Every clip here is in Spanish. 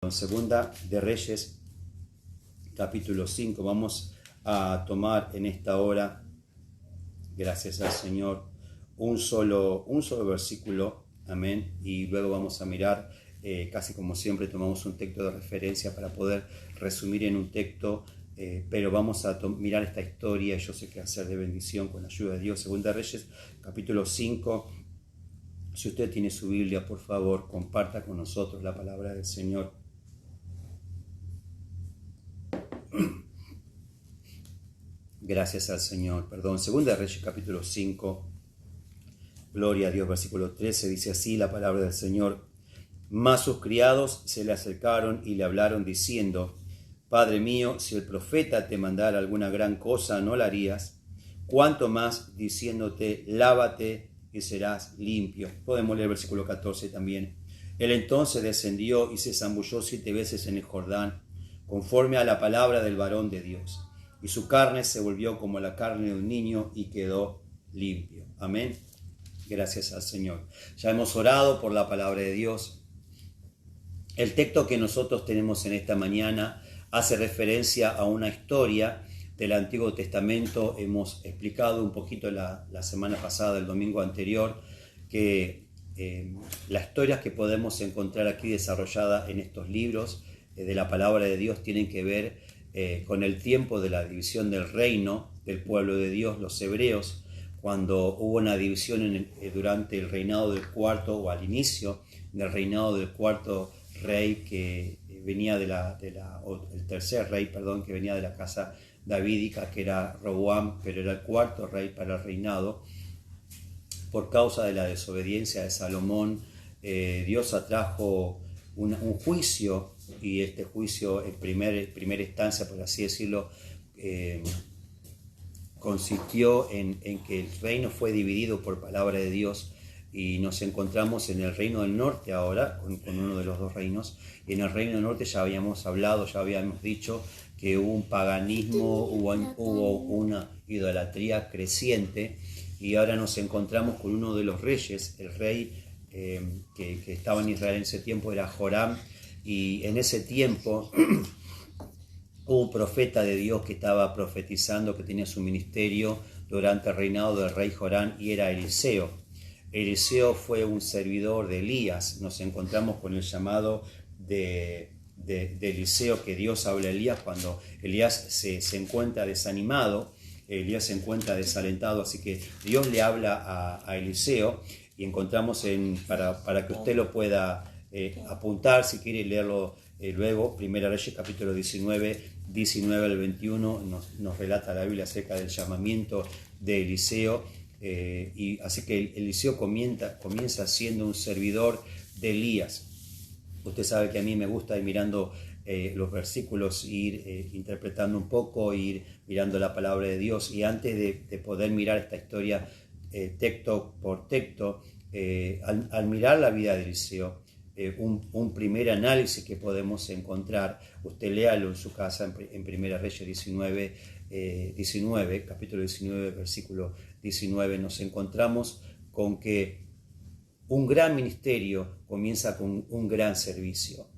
En Segunda de Reyes, capítulo 5, vamos a tomar en esta hora, gracias al Señor, un solo versículo, amén, y luego vamos a mirar, casi como siempre tomamos un texto de referencia para poder resumir en un texto, pero vamos a mirar esta historia y yo sé que va a ser de bendición con la ayuda de Dios. Segunda de Reyes, capítulo 5, si usted tiene su Biblia, por favor, comparta con nosotros la palabra del Señor. Gracias al Señor, perdón. Segunda de Reyes, capítulo 5, gloria a Dios, versículo 13, dice así la palabra del Señor. Mas sus criados se le acercaron y le hablaron diciendo: Padre mío, si el profeta te mandara alguna gran cosa, ¿no la harías? Cuanto más diciéndote: lávate y serás limpio. Podemos leer el versículo 14 también. Él entonces descendió y se zambulló 7 veces en el Jordán, conforme a la palabra del varón de Dios. Y su carne se volvió como la carne de un niño y quedó limpio. Amén. Gracias al Señor. Ya hemos orado por la palabra de Dios. El texto que nosotros tenemos en esta mañana hace referencia a una historia del Antiguo Testamento. Hemos explicado un poquito la semana pasada, el domingo anterior, que las historias que podemos encontrar aquí desarrolladas en estos libros de la palabra de Dios tienen que ver con el tiempo de la división del reino del pueblo de Dios, los hebreos, cuando hubo una división durante el reinado del cuarto, o al inicio del reinado del cuarto rey que venía el tercer rey, perdón, que venía de la casa davídica, que era Roboam, pero era el cuarto rey para el reinado. Por causa de la desobediencia de Salomón, Dios atrajo un juicio, y este juicio en primera instancia, por así decirlo, consistió en que el reino fue dividido por palabra de Dios, y nos encontramos en el reino del norte ahora, con uno de los dos reinos. Y en el reino del norte ya habíamos hablado, ya habíamos dicho que hubo un paganismo, hubo una idolatría creciente, y ahora nos encontramos con uno de los reyes, el rey que estaba en Israel en ese tiempo era Joram, y en ese tiempo hubo un profeta de Dios que estaba profetizando, que tenía su ministerio durante el reinado del rey Joram, y era Eliseo. Eliseo fue un servidor de Elías. Nos encontramos con el llamado de Eliseo, que Dios habla a Elías cuando Elías se encuentra desanimado, Elías se encuentra desalentado, así que Dios le habla a Eliseo, y encontramos para que usted lo pueda apuntar, si quiere leerlo luego, Primera Reyes capítulo 19 al 21, nos relata la Biblia acerca del llamamiento de Eliseo, y así que Eliseo comienza siendo un servidor de Elías. Usted sabe que a mí me gusta ir mirando los versículos, ir interpretando un poco, ir mirando la palabra de Dios, y antes de poder mirar esta historia texto por texto, al mirar la vida de Eliseo, un primer análisis que podemos encontrar, usted léalo en su casa en Primera Reyes 19, capítulo 19, versículo 19, nos encontramos con que un gran ministerio comienza con un gran servicio.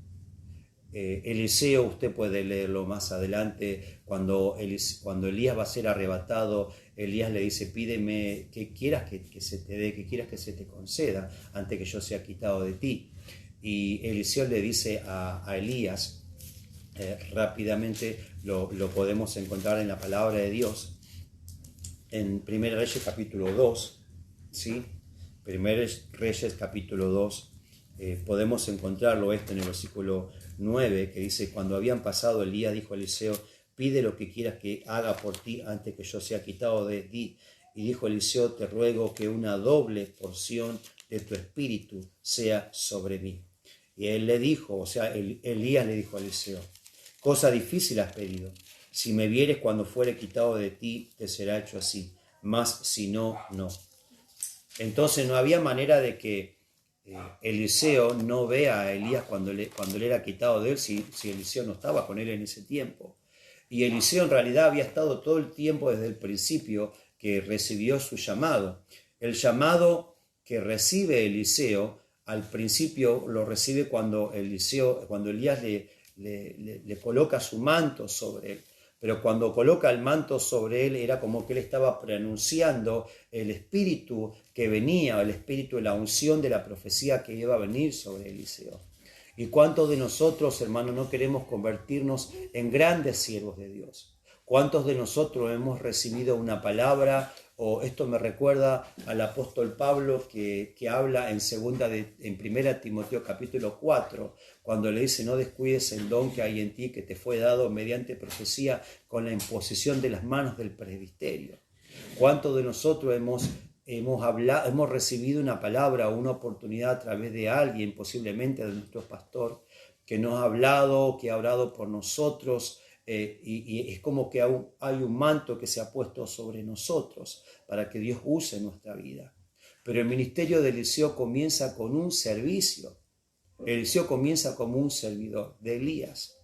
Eliseo, usted puede leerlo más adelante, cuando Elías va a ser arrebatado, Elías le dice: pídeme que quieras que se te dé, que quieras que se te conceda, antes que yo sea quitado de ti. Y Eliseo le dice a Elías, rápidamente lo podemos encontrar en la palabra de Dios, en 1 Reyes capítulo 2, ¿sí? 1 Reyes capítulo 2, podemos encontrarlo en el versículo 9, que dice: cuando habían pasado el día, dijo Eliseo: pide lo que quieras que haga por ti antes que yo sea quitado de ti. Y dijo Eliseo: te ruego que una doble porción de tu espíritu sea sobre mí. Y él le dijo, Elías le dijo a Eliseo: cosa difícil has pedido. Si me vieres cuando fuere quitado de ti, te será hecho así. Mas si no, no. Entonces no había manera de que Eliseo no vea a Elías cuando él era quitado de él, si Eliseo no estaba con él en ese tiempo. Y Eliseo en realidad había estado todo el tiempo desde el principio que recibió su llamado. El llamado que recibe Eliseo al principio lo recibe cuando Elías le coloca su manto sobre él. Pero cuando coloca el manto sobre él era como que él estaba pronunciando el espíritu que venía, el espíritu de la unción de la profecía que iba a venir sobre Eliseo. ¿Y cuántos de nosotros, hermanos, no queremos convertirnos en grandes siervos de Dios? ¿Cuántos de nosotros hemos recibido una palabra? O esto me recuerda al apóstol Pablo que habla en 1 Timoteo capítulo 4, cuando le dice: no descuides el don que hay en ti, que te fue dado mediante profecía con la imposición de las manos del presbiterio. ¿Cuántos de nosotros hemos recibido una palabra o una oportunidad a través de alguien, posiblemente de nuestro pastor, que nos ha hablado, que ha orado por nosotros? Y es como que hay un manto que se ha puesto sobre nosotros para que Dios use nuestra vida. Pero el ministerio de Eliseo comienza con un servicio. Eliseo comienza como un servidor de Elías.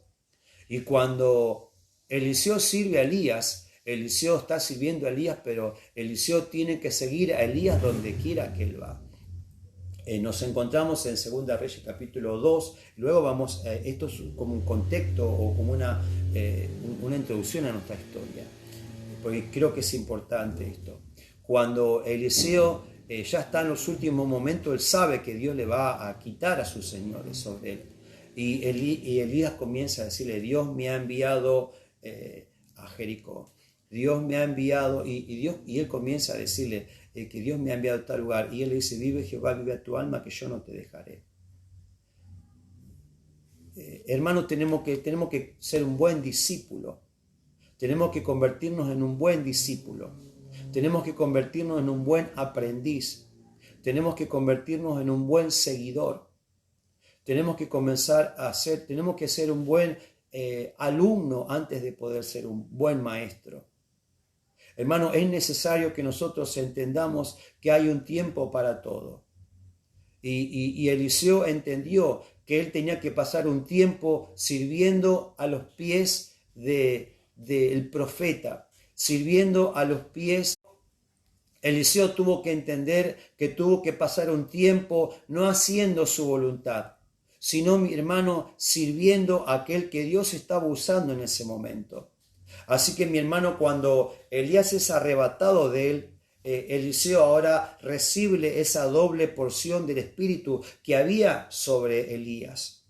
Y cuando Eliseo sirve a Elías, Eliseo está sirviendo a Elías, pero Eliseo tiene que seguir a Elías donde quiera que él va. Nos encontramos en 2 Reyes capítulo 2, luego vamos, esto es como un contexto o como una introducción a nuestra historia, porque creo que es importante esto. Cuando Eliseo ya está en los últimos momentos, él sabe que Dios le va a quitar a sus señores sobre él. Y Elías comienza a decirle: Dios me ha enviado a Jericó. Dios me ha enviado, y él comienza a decirle que Dios me ha enviado a tal lugar. Y él le dice: vive Jehová, vive a tu alma, que yo no te dejaré. Hermanos, tenemos que ser un buen discípulo. Tenemos que convertirnos en un buen discípulo. Tenemos que convertirnos en un buen aprendiz. Tenemos que convertirnos en un buen seguidor. Tenemos que ser un buen alumno antes de poder ser un buen maestro. Hermano, es necesario que nosotros entendamos que hay un tiempo para todo. Y Eliseo entendió que él tenía que pasar un tiempo sirviendo a los pies del profeta, sirviendo a los pies. Eliseo tuvo que entender que tuvo que pasar un tiempo no haciendo su voluntad, sino, mi hermano, sirviendo a aquel que Dios estaba usando en ese momento. Así que, mi hermano, cuando Elías es arrebatado de él, Eliseo ahora recibe esa doble porción del Espíritu que había sobre Elías.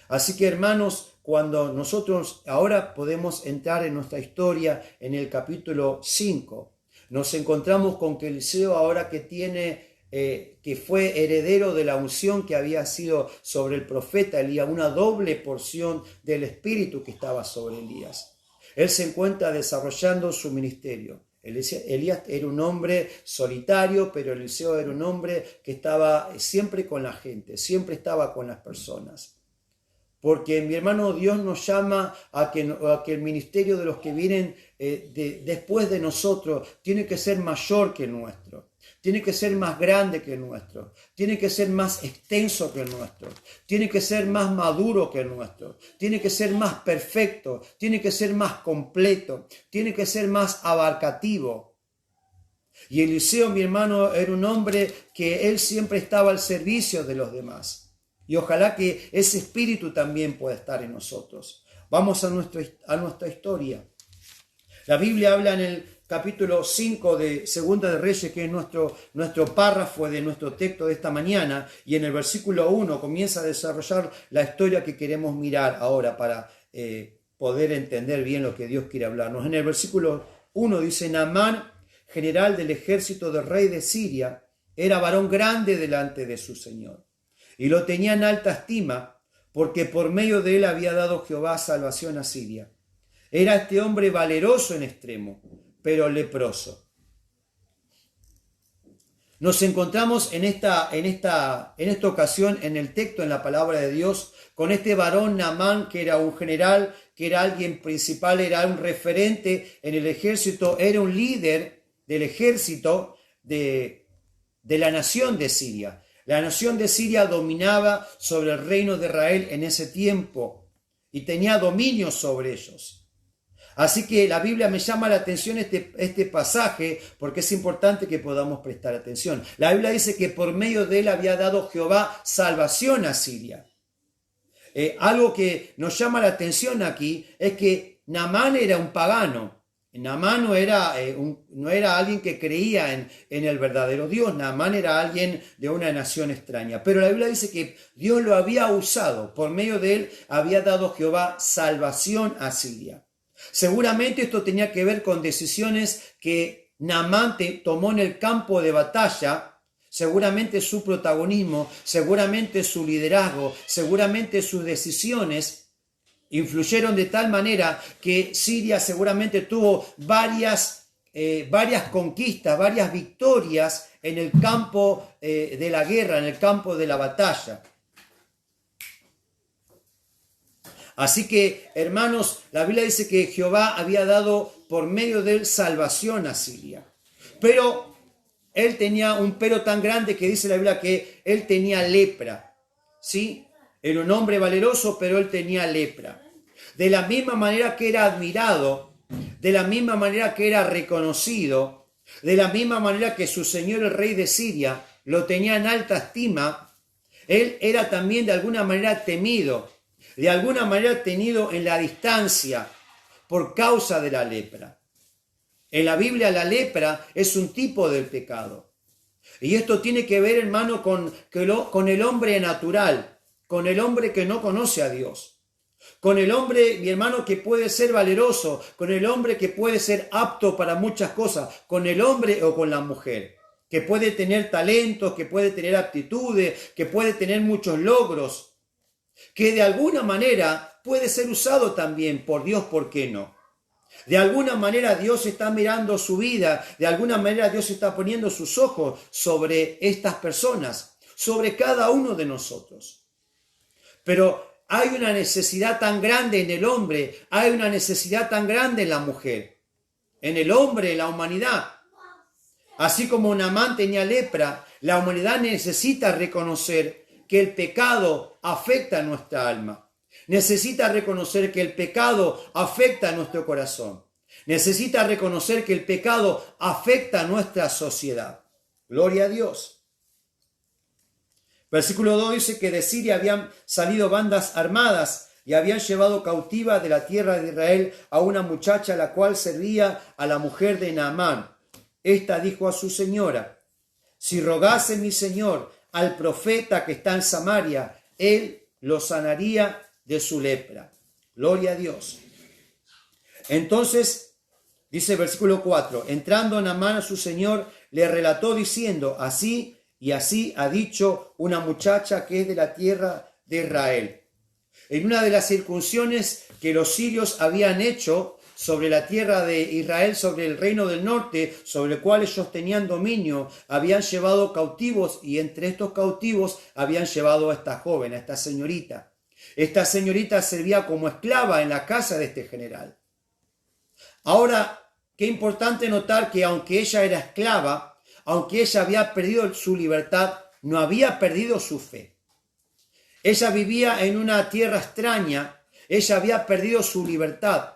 Así que, hermanos, cuando nosotros ahora podemos entrar en nuestra historia en el capítulo 5, nos encontramos con que Eliseo, ahora que fue heredero de la unción que había sido sobre el profeta Elías, una doble porción del Espíritu que estaba sobre Elías. Él se encuentra desarrollando su ministerio. Elías era un hombre solitario, pero Eliseo era un hombre que estaba siempre con la gente, siempre estaba con las personas. Porque, mi hermano, Dios nos llama a que el ministerio de los que vienen después de nosotros tiene que ser mayor que el nuestro. Tiene que ser más grande que el nuestro. Tiene que ser más extenso que el nuestro. Tiene que ser más maduro que el nuestro. Tiene que ser más perfecto. Tiene que ser más completo. Tiene que ser más abarcativo. Y Eliseo, mi hermano, era un hombre que él siempre estaba al servicio de los demás. Y ojalá que ese espíritu también pueda estar en nosotros. Vamos a nuestra historia. La Biblia habla en el capítulo 5 de 2 de Reyes, que es nuestro párrafo de nuestro texto de esta mañana, y en el versículo 1 comienza a desarrollar la historia que queremos mirar ahora para poder entender bien lo que Dios quiere hablarnos. En el versículo 1 dice: Naamán, general del ejército del rey de Siria, era varón grande delante de su señor, y lo tenía en alta estima, porque por medio de él había dado Jehová salvación a Siria. Era este hombre valeroso en extremo, pero leproso. Nos encontramos en esta ocasión, en el texto, en la palabra de Dios, con este varón Naamán, que era un general, que era alguien principal, era un referente en el ejército, era un líder del ejército de la nación de Siria. La nación de Siria dominaba sobre el reino de Israel en ese tiempo y tenía dominio sobre ellos. Así que la Biblia me llama la atención este pasaje porque es importante que podamos prestar atención. La Biblia dice que por medio de él había dado Jehová salvación a Siria. Algo que nos llama la atención aquí es que Naamán era un pagano. Naamán no era alguien que creía en el verdadero Dios. Naamán era alguien de una nación extraña. Pero la Biblia dice que Dios lo había usado. Por medio de él había dado Jehová salvación a Siria. Seguramente esto tenía que ver con decisiones que Naamán tomó en el campo de batalla. Seguramente su protagonismo, seguramente su liderazgo, seguramente sus decisiones influyeron de tal manera que Siria seguramente tuvo varias conquistas, varias victorias en el campo de la guerra, en el campo de la batalla. Así que, hermanos, la Biblia dice que Jehová había dado por medio de él salvación a Siria. Pero él tenía un pero tan grande que dice la Biblia que él tenía lepra. ¿Sí? Era un hombre valeroso, pero él tenía lepra. De la misma manera que era admirado, de la misma manera que era reconocido, de la misma manera que su señor el rey de Siria lo tenía en alta estima, él era también de alguna manera temido, de alguna manera tenido en la distancia por causa de la lepra. En la Biblia la lepra es un tipo del pecado. Y esto tiene que ver, hermano, con el hombre natural, con el hombre que no conoce a Dios. Con el hombre, mi hermano, que puede ser valeroso, con el hombre que puede ser apto para muchas cosas, con el hombre o con la mujer, que puede tener talentos, que puede tener aptitudes, que puede tener muchos logros, que de alguna manera puede ser usado también por Dios, ¿por qué no? De alguna manera Dios está mirando su vida, de alguna manera Dios está poniendo sus ojos sobre estas personas, sobre cada uno de nosotros. Pero hay una necesidad tan grande en el hombre, hay una necesidad tan grande en la mujer, en el hombre, en la humanidad. Así como Naamán tenía lepra, la humanidad necesita reconocer que el pecado afecta a nuestra alma. Necesita reconocer que el pecado afecta a nuestro corazón. Necesita reconocer que el pecado afecta a nuestra sociedad. Gloria a Dios. Versículo 2 dice que de Siria habían salido bandas armadas y habían llevado cautiva de la tierra de Israel a una muchacha la cual servía a la mujer de Naamán. Esta dijo a su señora: si rogase mi señor al profeta que está en Samaria, él lo sanaría de su lepra. Gloria a Dios. Entonces, dice el versículo 4, entrando Naamán a su señor, le relató diciendo: así y así ha dicho una muchacha que es de la tierra de Israel. En una de las circunciones que los sirios habían hecho sobre la tierra de Israel, sobre el reino del norte, sobre el cual ellos tenían dominio, habían llevado cautivos, y entre estos cautivos habían llevado a esta joven, a esta señorita. Esta señorita servía como esclava en la casa de este general. Ahora, qué importante notar que aunque ella era esclava, aunque ella había perdido su libertad, no había perdido su fe. Ella vivía en una tierra extraña, ella había perdido su libertad,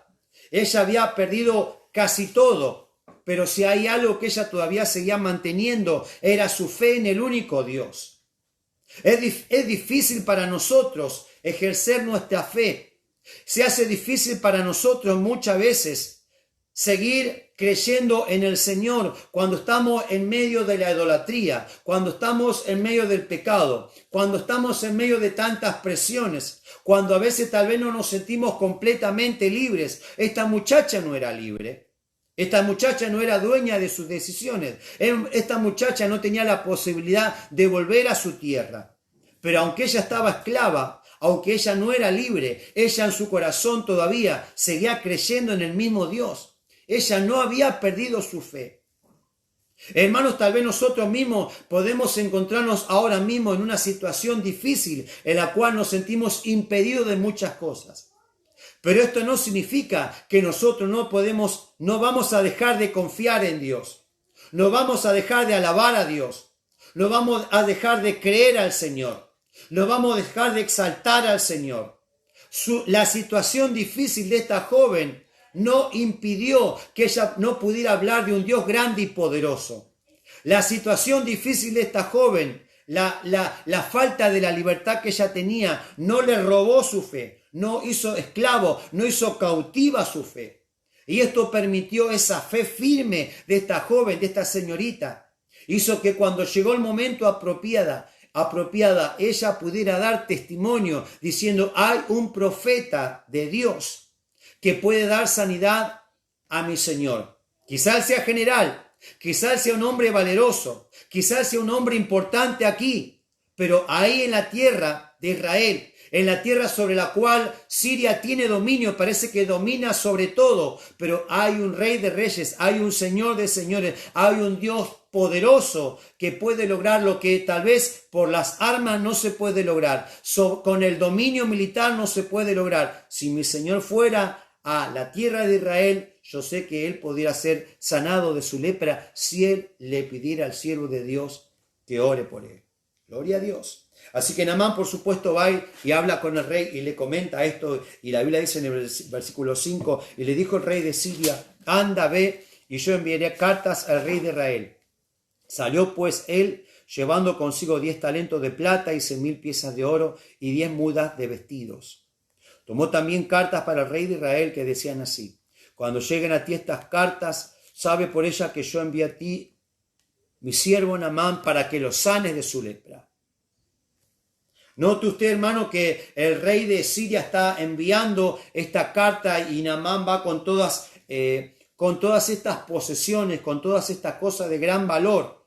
ella había perdido casi todo, pero si hay algo que ella todavía seguía manteniendo, era su fe en el único Dios. Es difícil para nosotros ejercer nuestra fe. Se hace difícil para nosotros muchas veces seguir creyendo en el Señor cuando estamos en medio de la idolatría, cuando estamos en medio del pecado, cuando estamos en medio de tantas presiones, cuando a veces tal vez no nos sentimos completamente libres. Esta muchacha no era libre. Esta muchacha no era dueña de sus decisiones. Esta muchacha no tenía la posibilidad de volver a su tierra. Pero aunque ella estaba esclava, aunque ella no era libre, ella en su corazón todavía seguía creyendo en el mismo Dios. Ella no había perdido su fe. Hermanos, tal vez nosotros mismos podemos encontrarnos ahora mismo en una situación difícil en la cual nos sentimos impedidos de muchas cosas. Pero esto no significa que nosotros no vamos a dejar de confiar en Dios. No vamos a dejar de alabar a Dios. No vamos a dejar de creer al Señor. No vamos a dejar de exaltar al Señor. La situación difícil de esta joven no impidió que ella no pudiera hablar de un Dios grande y poderoso. La situación difícil de esta joven, la falta de la libertad que ella tenía, no le robó su fe, no hizo esclavo, no hizo cautiva su fe. Y esto permitió esa fe firme de esta joven, de esta señorita. Hizo que cuando llegó el momento apropiada, ella pudiera dar testimonio diciendo, hay un profeta de Dios que puede dar sanidad a mi Señor. Quizás sea general, quizás sea un hombre valeroso, quizás sea un hombre importante aquí, pero ahí en la tierra de Israel, en la tierra sobre la cual Siria tiene dominio, parece que domina sobre todo, pero hay un rey de reyes, hay un señor de señores, hay un Dios poderoso que puede lograr lo que tal vez por las armas no se puede lograr, con el dominio militar no se puede lograr. Si mi Señor fuera a la tierra de Israel, yo sé que él podría ser sanado de su lepra si él le pidiera al siervo de Dios que ore por él. Gloria a Dios. Así que Naamán, por supuesto, va y habla con el rey y le comenta esto, y la Biblia dice en el versículo 5, y le dijo el rey de Siria, anda, ve, y yo enviaré cartas al rey de Israel. Salió pues él, llevando consigo 10 talentos de plata y 100,000 piezas de oro y 10 mudas de vestidos. Tomó también cartas para el rey de Israel que decían así, cuando lleguen a ti estas cartas, sabe por ella que yo envío a ti mi siervo Naamán para que lo sanes de su lepra. Note usted, hermano, que el rey de Siria está enviando esta carta y Naamán va con todas estas posesiones, con todas estas cosas de gran valor,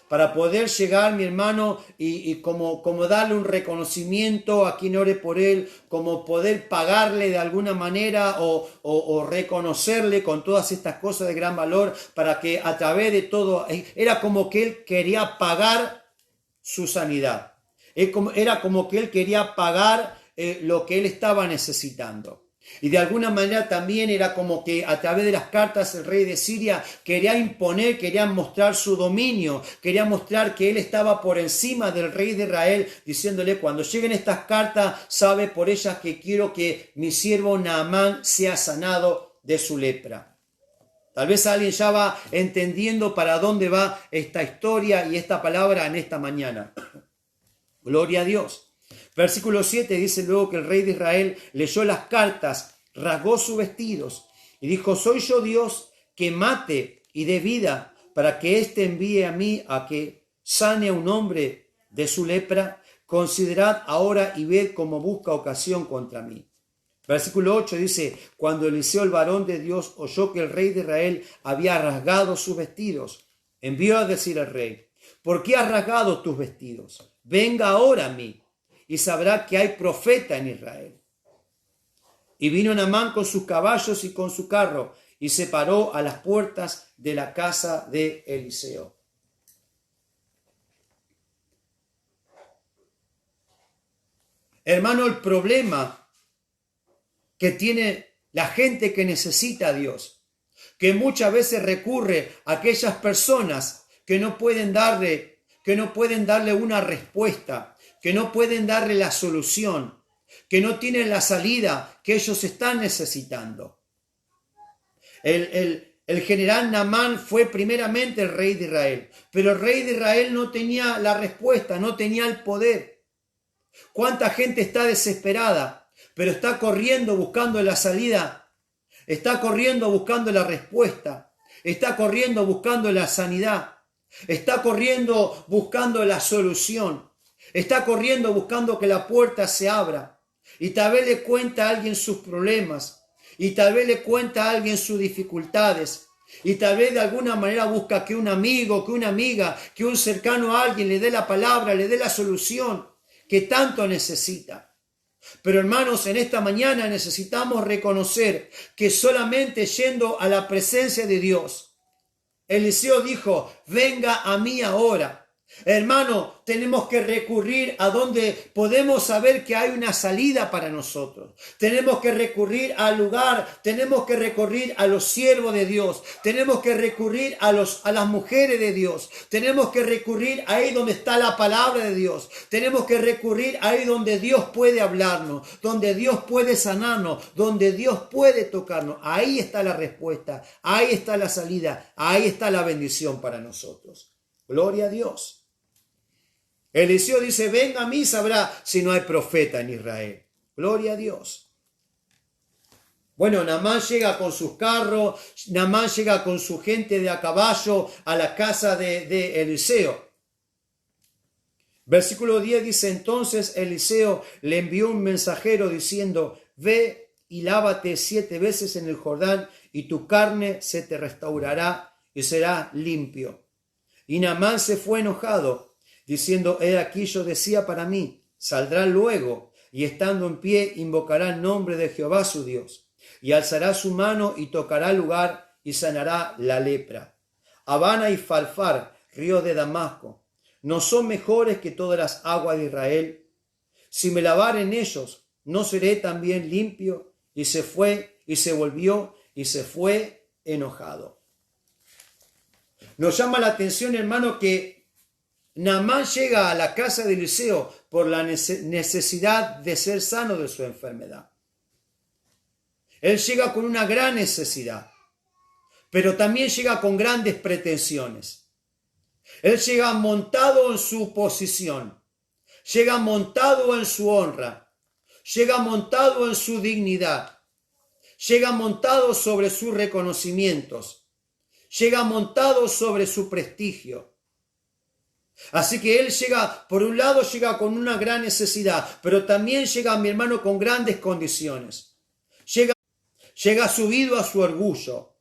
para poder llegar, mi hermano, y como darle un reconocimiento a quien ore por él, como poder pagarle de alguna manera o reconocerle con todas estas cosas de gran valor, para que a través de todo, era como que él quería pagar su sanidad. Era como que él quería pagar lo que él estaba necesitando. Y de alguna manera también era como que a través de las cartas el rey de Siria quería imponer, quería mostrar su dominio, quería mostrar que él estaba por encima del rey de Israel, diciéndole, cuando lleguen estas cartas, sabe por ellas que quiero que mi siervo Naamán sea sanado de su lepra. Tal vez alguien ya va entendiendo para dónde va esta historia y esta palabra en esta mañana. Gloria a Dios. Versículo 7 dice luego que el rey de Israel leyó las cartas, rasgó sus vestidos y dijo, ¿soy yo Dios que mate y dé vida para que éste envíe a mí a que sane a un hombre de su lepra? Considerad ahora y ved cómo busca ocasión contra mí. Versículo 8 dice, cuando Eliseo el varón de Dios oyó que el rey de Israel había rasgado sus vestidos, envió a decir al rey, ¿por qué has rasgado tus vestidos? Venga ahora a mí y sabrá que hay profeta en Israel. Y vino Naamán con sus caballos y con su carro y se paró a las puertas de la casa de Eliseo. Hermano, el problema que tiene la gente que necesita a Dios, que muchas veces recurre a aquellas personas que no pueden darle una respuesta, que no pueden darle la solución, que no tienen la salida que ellos están necesitando. El general Naamán fue primeramente el rey de Israel, pero el rey de Israel no tenía la respuesta, no tenía el poder. ¿Cuánta gente está desesperada, pero está corriendo buscando la salida? Está corriendo buscando la respuesta, está corriendo buscando la sanidad, está corriendo buscando la solución. Está corriendo buscando que la puerta se abra. Y tal vez le cuenta a alguien sus problemas. Y tal vez le cuenta a alguien sus dificultades. Y tal vez de alguna manera busca que un amigo, que una amiga, que un cercano a alguien le dé la palabra, le dé la solución que tanto necesita. Pero hermanos, en esta mañana necesitamos reconocer que solamente yendo a la presencia de Dios, Eliseo dijo, venga a mí ahora. Hermano, tenemos que recurrir a donde podemos saber que hay una salida para nosotros. Tenemos que recurrir al lugar, tenemos que recurrir a los siervos de Dios, tenemos que recurrir a las mujeres de Dios, tenemos que recurrir ahí donde está la palabra de Dios, tenemos que recurrir ahí donde Dios puede hablarnos, donde Dios puede sanarnos, donde Dios puede tocarnos. Ahí está la respuesta, ahí está la salida, ahí está la bendición para nosotros. Gloria a Dios. Eliseo dice, venga a mí, sabrá si no hay profeta en Israel. Gloria a Dios. Bueno, Naamán llega con sus carros, Naamán llega con su gente de a caballo a la casa de Eliseo. Versículo 10 dice, entonces Eliseo le envió un mensajero diciendo, ve y lávate 7 veces en el Jordán y tu carne se te restaurará y será limpio. Y Naamán se fue enojado, diciendo, he aquí yo decía para mí, saldrá luego, y estando en pie invocará el nombre de Jehová su Dios, y alzará su mano y tocará el lugar y sanará la lepra. Abana y Farfar, ríos de Damasco, ¿no son mejores que todas las aguas de Israel? Si me lavare en ellos, ¿no seré también limpio? Y se fue, y se volvió, y se fue enojado. Nos llama la atención, hermano, que Naamán llega a la casa de Eliseo por la necesidad de ser sano de su enfermedad. Él llega con una gran necesidad, pero también llega con grandes pretensiones. Él llega montado en su posición, llega montado en su honra, llega montado en su dignidad, llega montado sobre sus reconocimientos, llega montado sobre su prestigio. Así que él llega, por un lado llega con una gran necesidad, pero también llega, mi hermano, con grandes condiciones. Llega subido a su orgullo.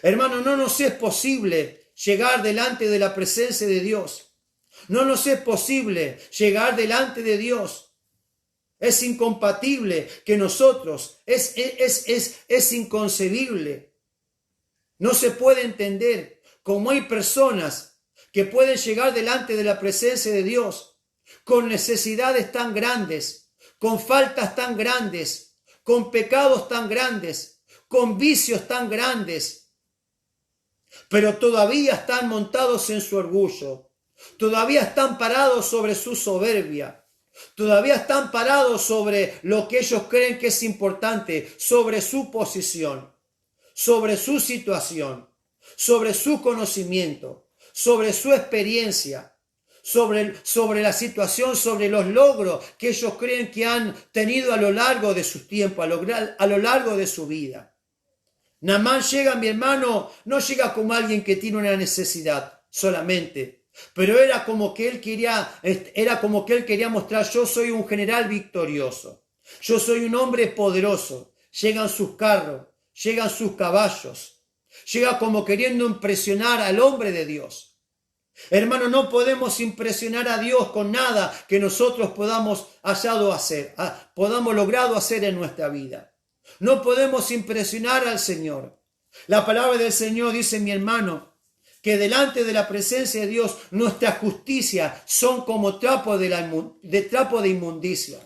Hermano, no nos es posible llegar delante de la presencia de Dios. No nos es posible llegar delante de Dios. Es incompatible que nosotros, es inconcebible. No se puede entender cómo hay personas que pueden llegar delante de la presencia de Dios con necesidades tan grandes, con faltas tan grandes, con pecados tan grandes, con vicios tan grandes, pero todavía están montados en su orgullo, todavía están parados sobre su soberbia, todavía están parados sobre lo que ellos creen que es importante, sobre su posición, sobre su situación, sobre su conocimiento, sobre su experiencia, sobre la situación, sobre los logros que ellos creen que han tenido a lo largo de su tiempo, a lo largo de su vida. Naamán llega, mi hermano, no llega como alguien que tiene una necesidad solamente, pero era como que él quería mostrar, yo soy un general victorioso, yo soy un hombre poderoso. Llegan sus carros, llegan sus caballos, llega como queriendo impresionar al hombre de Dios. Hermano, no podemos impresionar a Dios con nada que nosotros podamos logrado hacer en nuestra vida. No podemos impresionar al Señor. La palabra del Señor dice, mi hermano, que delante de la presencia de Dios nuestra justicia son como trapo de inmundicia.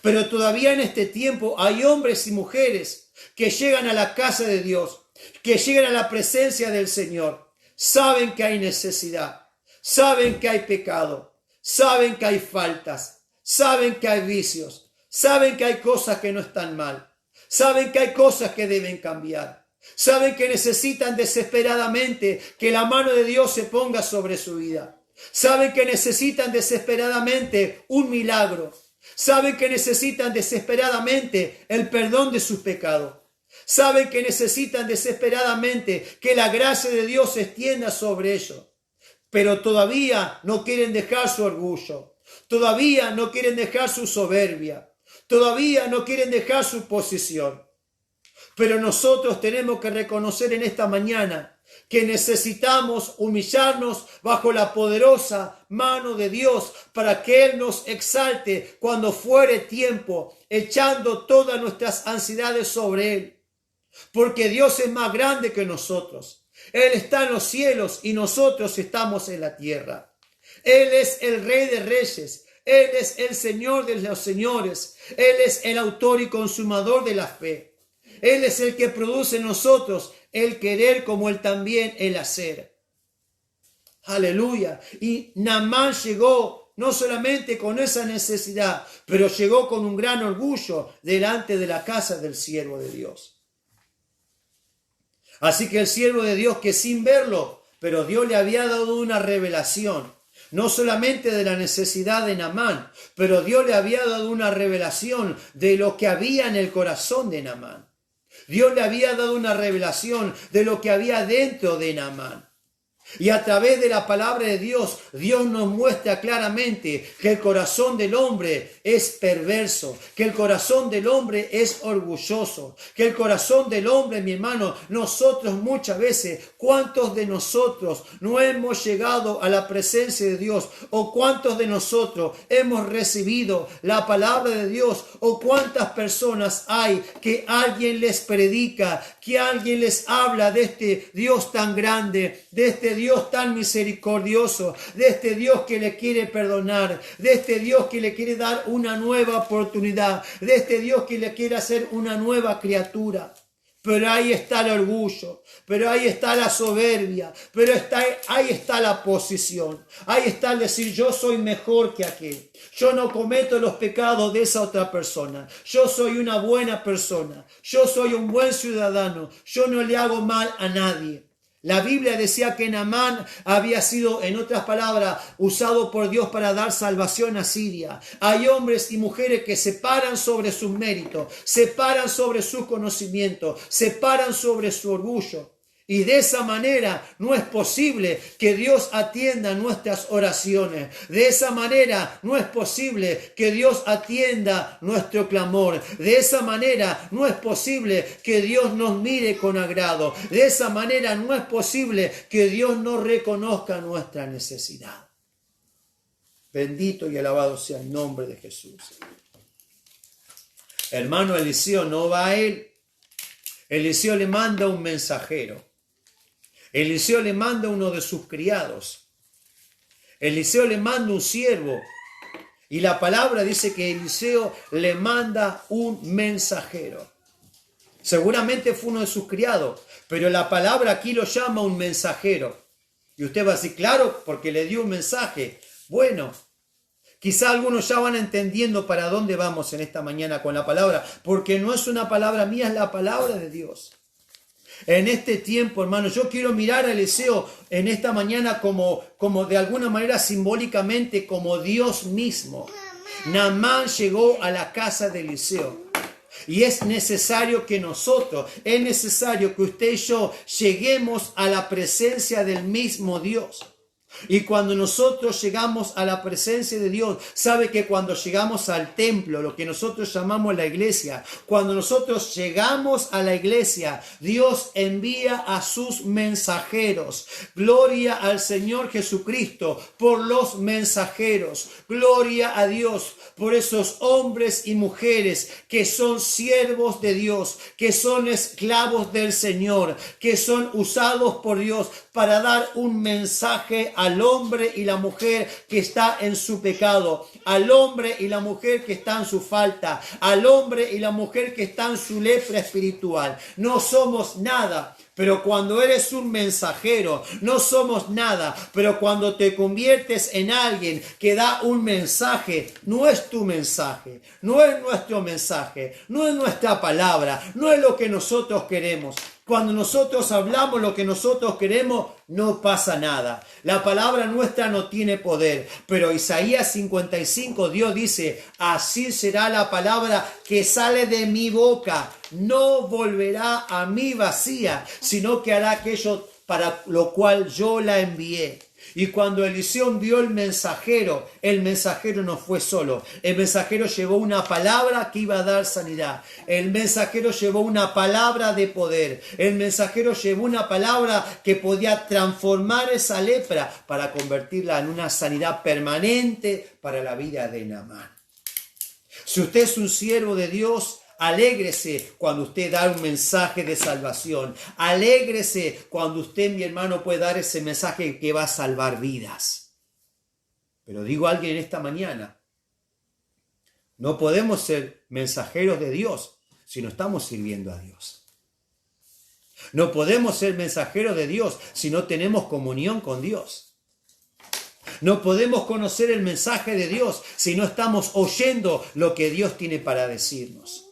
Pero todavía en este tiempo hay hombres y mujeres que llegan a la casa de Dios, que llegan a la presencia del Señor. Saben que hay necesidad, saben que hay pecado, saben que hay faltas, saben que hay vicios, saben que hay cosas que no están mal, saben que hay cosas que deben cambiar, saben que necesitan desesperadamente que la mano de Dios se ponga sobre su vida, saben que necesitan desesperadamente un milagro, saben que necesitan desesperadamente el perdón de sus pecados. Saben que necesitan desesperadamente que la gracia de Dios se extienda sobre ellos, pero todavía no quieren dejar su orgullo, todavía no quieren dejar su soberbia, todavía no quieren dejar su posición. Pero nosotros tenemos que reconocer en esta mañana que necesitamos humillarnos bajo la poderosa mano de Dios para que Él nos exalte cuando fuere tiempo, echando todas nuestras ansiedades sobre Él. Porque Dios es más grande que nosotros. Él está en los cielos y nosotros estamos en la tierra. Él es el Rey de Reyes. Él es el Señor de los señores. Él es el autor y consumador de la fe. Él es el que produce en nosotros el querer como Él también el hacer. Aleluya. Y Naamán llegó no solamente con esa necesidad, pero llegó con un gran orgullo delante de la casa del siervo de Dios. Así que el siervo de Dios, que sin verlo, pero Dios le había dado una revelación, no solamente de la necesidad de Naamán, pero Dios le había dado una revelación de lo que había en el corazón de Naamán. Dios le había dado una revelación de lo que había dentro de Naamán. Y a través de la palabra de Dios, Dios nos muestra claramente que el corazón del hombre es perverso, que el corazón del hombre es orgulloso, que el corazón del hombre, mi hermano, nosotros muchas veces, ¿cuántos de nosotros no hemos llegado a la presencia de Dios? ¿O cuántos de nosotros hemos recibido la palabra de Dios? ¿O cuántas personas hay que alguien les predica, que alguien les habla de este Dios tan grande, de este Dios tan misericordioso, de este Dios que le quiere perdonar, de este Dios que le quiere dar una nueva oportunidad, de este Dios que le quiere hacer una nueva criatura? Pero ahí está el orgullo, pero ahí está la soberbia, pero ahí está la posición, ahí está el decir yo soy mejor que aquel, yo no cometo los pecados de esa otra persona, yo soy una buena persona, yo soy un buen ciudadano, yo no le hago mal a nadie. La Biblia decía que Naamán había sido, en otras palabras, usado por Dios para dar salvación a Siria. Hay hombres y mujeres que se paran sobre sus méritos, se paran sobre su conocimiento, se paran sobre su orgullo. Y de esa manera no es posible que Dios atienda nuestras oraciones. De esa manera no es posible que Dios atienda nuestro clamor. De esa manera no es posible que Dios nos mire con agrado. De esa manera no es posible que Dios no reconozca nuestra necesidad. Bendito y alabado sea el nombre de Jesús. Hermano, Eliseo no va a él. Eliseo le manda un mensajero. Eliseo le manda uno de sus criados. Eliseo le manda un siervo. Y la palabra dice que Eliseo le manda un mensajero. Seguramente fue uno de sus criados, pero la palabra aquí lo llama un mensajero. Y usted va a decir, claro, porque le dio un mensaje. Bueno, quizá algunos ya van entendiendo para dónde vamos en esta mañana con la palabra, porque no es una palabra mía, es la palabra de Dios. En este tiempo, hermano, yo quiero mirar a Eliseo en esta mañana como de alguna manera simbólicamente como Dios mismo. Naamán llegó a la casa de Eliseo. Y es necesario que nosotros, es necesario que usted y yo lleguemos a la presencia del mismo Dios. Y cuando nosotros llegamos a la presencia de Dios, sabe que cuando llegamos al templo, lo que nosotros llamamos la iglesia, cuando nosotros llegamos a la iglesia, Dios envía a sus mensajeros. Gloria al Señor Jesucristo por los mensajeros. Gloria a Dios por esos hombres y mujeres que son siervos de Dios, que son esclavos del Señor, que son usados por Dios para dar un mensaje al hombre y la mujer que está en su pecado, al hombre y la mujer que está en su falta, al hombre y la mujer que está en su lepra espiritual. No somos nada. Pero cuando eres un mensajero, no somos nada. Pero cuando te conviertes en alguien que da un mensaje, no es tu mensaje, no es nuestro mensaje, no es nuestra palabra, no es lo que nosotros queremos. Cuando nosotros hablamos lo que nosotros queremos, no pasa nada. La palabra nuestra no tiene poder. Pero Isaías 55, Dios dice, así será la palabra que sale de mi boca. No volverá a mí vacía, sino que hará aquello para lo cual yo la envié. Y cuando Eliseo envió el mensajero no fue solo. El mensajero llevó una palabra que iba a dar sanidad. El mensajero llevó una palabra de poder. El mensajero llevó una palabra que podía transformar esa lepra para convertirla en una sanidad permanente para la vida de Naamán. Si usted es un siervo de Dios, Alégrese cuando usted da un mensaje de salvación. Alégrese cuando usted, mi hermano, puede dar ese mensaje que va a salvar vidas. Pero digo a alguien en esta mañana, no podemos ser mensajeros de Dios si no estamos sirviendo a Dios. No podemos ser mensajeros de Dios si no tenemos comunión con Dios. No podemos conocer el mensaje de Dios si no estamos oyendo lo que Dios tiene para decirnos.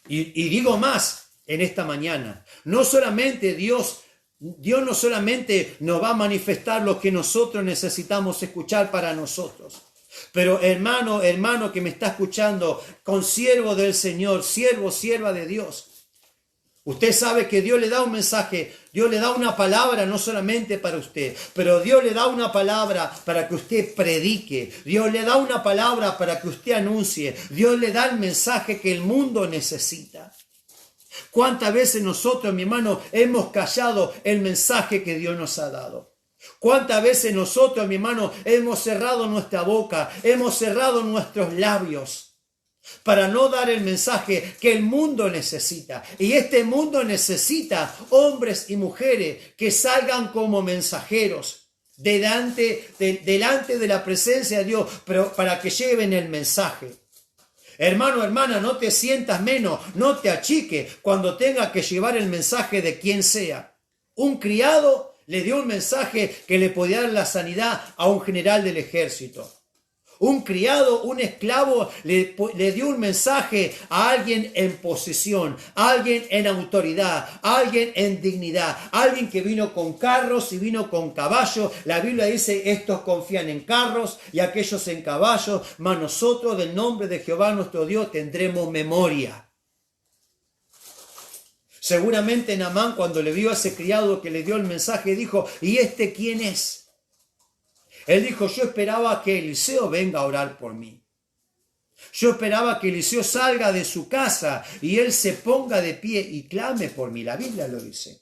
Y digo más en esta mañana, no solamente Dios no solamente nos va a manifestar lo que nosotros necesitamos escuchar para nosotros. Pero hermano que me está escuchando, consiervo del Señor, sierva de Dios. Usted sabe que Dios le da un mensaje, Dios le da una palabra no solamente para usted, pero Dios le da una palabra para que usted predique, Dios le da una palabra para que usted anuncie, Dios le da el mensaje que el mundo necesita. ¿Cuántas veces nosotros, mi hermano, hemos callado el mensaje que Dios nos ha dado? ¿Cuántas veces nosotros, mi hermano, hemos cerrado nuestra boca, hemos cerrado nuestros labios para no dar el mensaje que el mundo necesita? Y este mundo necesita hombres y mujeres que salgan como mensajeros delante de la presencia de Dios, pero para que lleven el mensaje. Hermano, hermana, no te sientas menos, no te achiques cuando tenga que llevar el mensaje de quien sea. Un criado le dio un mensaje que le podía dar la sanidad a un general del ejército. Un criado, un esclavo, le dio un mensaje a alguien en posesión, a alguien en autoridad, a alguien en dignidad, a alguien que vino con carros y vino con caballos. La Biblia dice, estos confían en carros y aquellos en caballos, mas nosotros del nombre de Jehová nuestro Dios tendremos memoria. Seguramente Naamán, cuando le vio a ese criado que le dio el mensaje, dijo, ¿y este quién es? Él dijo, yo esperaba que Eliseo venga a orar por mí. Yo esperaba que Eliseo salga de su casa y él se ponga de pie y clame por mí. La Biblia lo dice.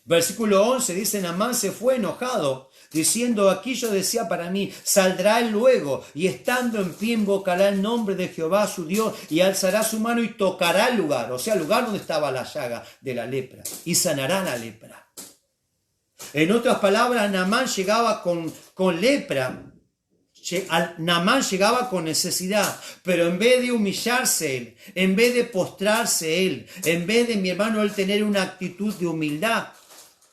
Versículo 11 dice, Naamán se fue enojado, diciendo, aquí yo decía para mí, saldrá él luego, y estando en pie invocará el nombre de Jehová su Dios, y alzará su mano y tocará el lugar, o sea, el lugar donde estaba la llaga de la lepra, y sanará la lepra. En otras palabras, Naamán llegaba con lepra, Naamán llegaba con necesidad, pero en vez de humillarse él, en vez de postrarse él, en vez de, mi hermano, él tener una actitud de humildad,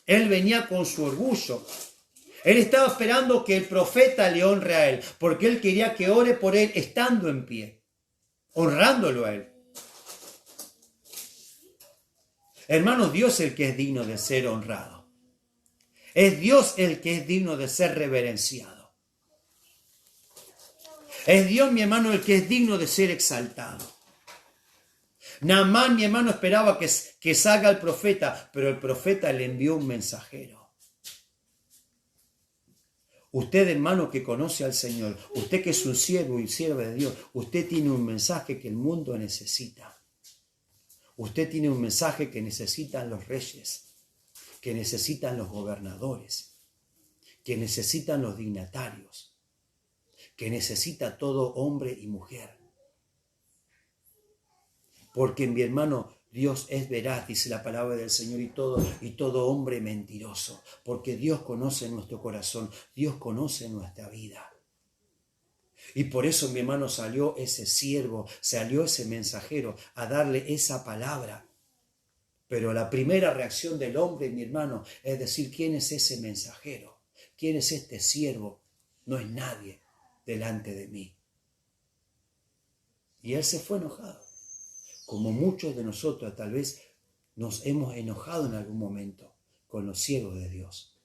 él venía con su orgullo. Él estaba esperando que el profeta le honre a él, porque él quería que ore por él estando en pie, honrándolo a él. Hermanos, Dios es el que es digno de ser honrado. Es Dios el que es digno de ser reverenciado. Es Dios, mi hermano, el que es digno de ser exaltado. Naamán, mi hermano, esperaba que salga el profeta, pero el profeta le envió un mensajero. Usted, hermano, que conoce al Señor, usted que es un siervo y sierva de Dios, usted tiene un mensaje que el mundo necesita. Usted tiene un mensaje que necesitan los reyes, que necesitan los gobernadores, que necesitan los dignatarios, que necesita todo hombre y mujer. Porque, mi hermano, Dios es veraz, dice la palabra del Señor, y todo hombre mentiroso. Porque Dios conoce nuestro corazón, Dios conoce nuestra vida. Y por eso, mi hermano, salió ese siervo, salió ese mensajero a darle esa palabra. Pero la primera reacción del hombre, mi hermano, es decir, ¿quién es ese mensajero? ¿Quién es este siervo? No es nadie delante de mí. Y él se fue enojado. Como muchos de nosotros tal vez nos hemos enojado en algún momento con los siervos de Dios.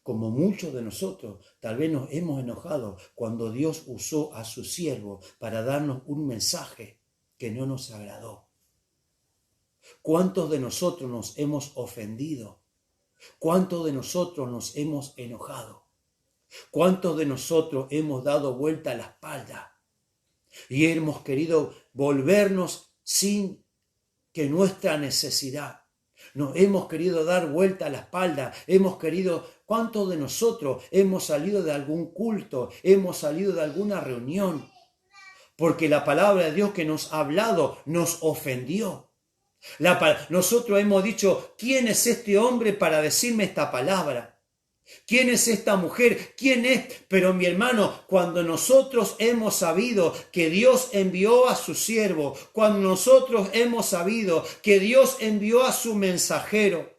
Como muchos de nosotros tal vez nos hemos enojado cuando Dios usó a su siervo para darnos un mensaje que no nos agradó. ¿Cuántos de nosotros nos hemos ofendido? ¿Cuántos de nosotros nos hemos enojado? ¿Cuántos de nosotros hemos dado vuelta a la espalda y hemos querido volvernos sin que nuestra necesidad? Nos hemos querido dar vuelta a la espalda, ¿cuántos de nosotros hemos salido de algún culto, hemos salido de alguna reunión porque la palabra de Dios que nos ha hablado nos ofendió. Nosotros hemos dicho, ¿quién es este hombre para decirme esta palabra? ¿Quién es esta mujer? ¿Quién es? Pero mi hermano, cuando nosotros hemos sabido que Dios envió a su siervo, cuando nosotros hemos sabido que Dios envió a su mensajero,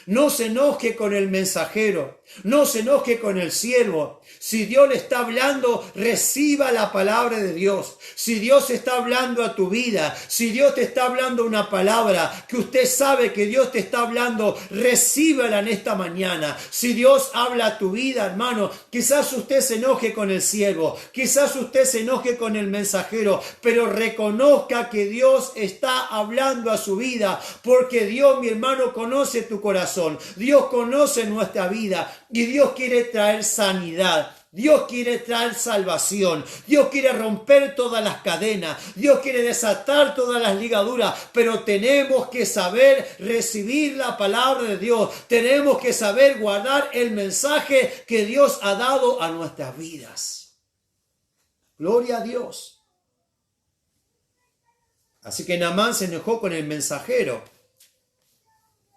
no se enoje con el mensajero, no se enoje con el siervo. Si Dios le está hablando, reciba la palabra de Dios. Si Dios está hablando a tu vida, si Dios te está hablando una palabra que usted sabe que Dios te está hablando, recíbala en esta mañana. Si Dios habla a tu vida, hermano, quizás usted se enoje con el siervo, quizás usted se enoje con el mensajero, pero reconozca que Dios está hablando a su vida, porque Dios, mi hermano, conoce tu corazón. Dios conoce nuestra vida y Dios quiere traer sanidad. Dios quiere traer salvación. Dios quiere romper todas las cadenas. Dios quiere desatar todas las ligaduras. Pero tenemos que saber recibir la palabra de Dios. Tenemos que saber guardar el mensaje que Dios ha dado a nuestras vidas. Gloria a Dios. Así que Naamán se enojó con el mensajero.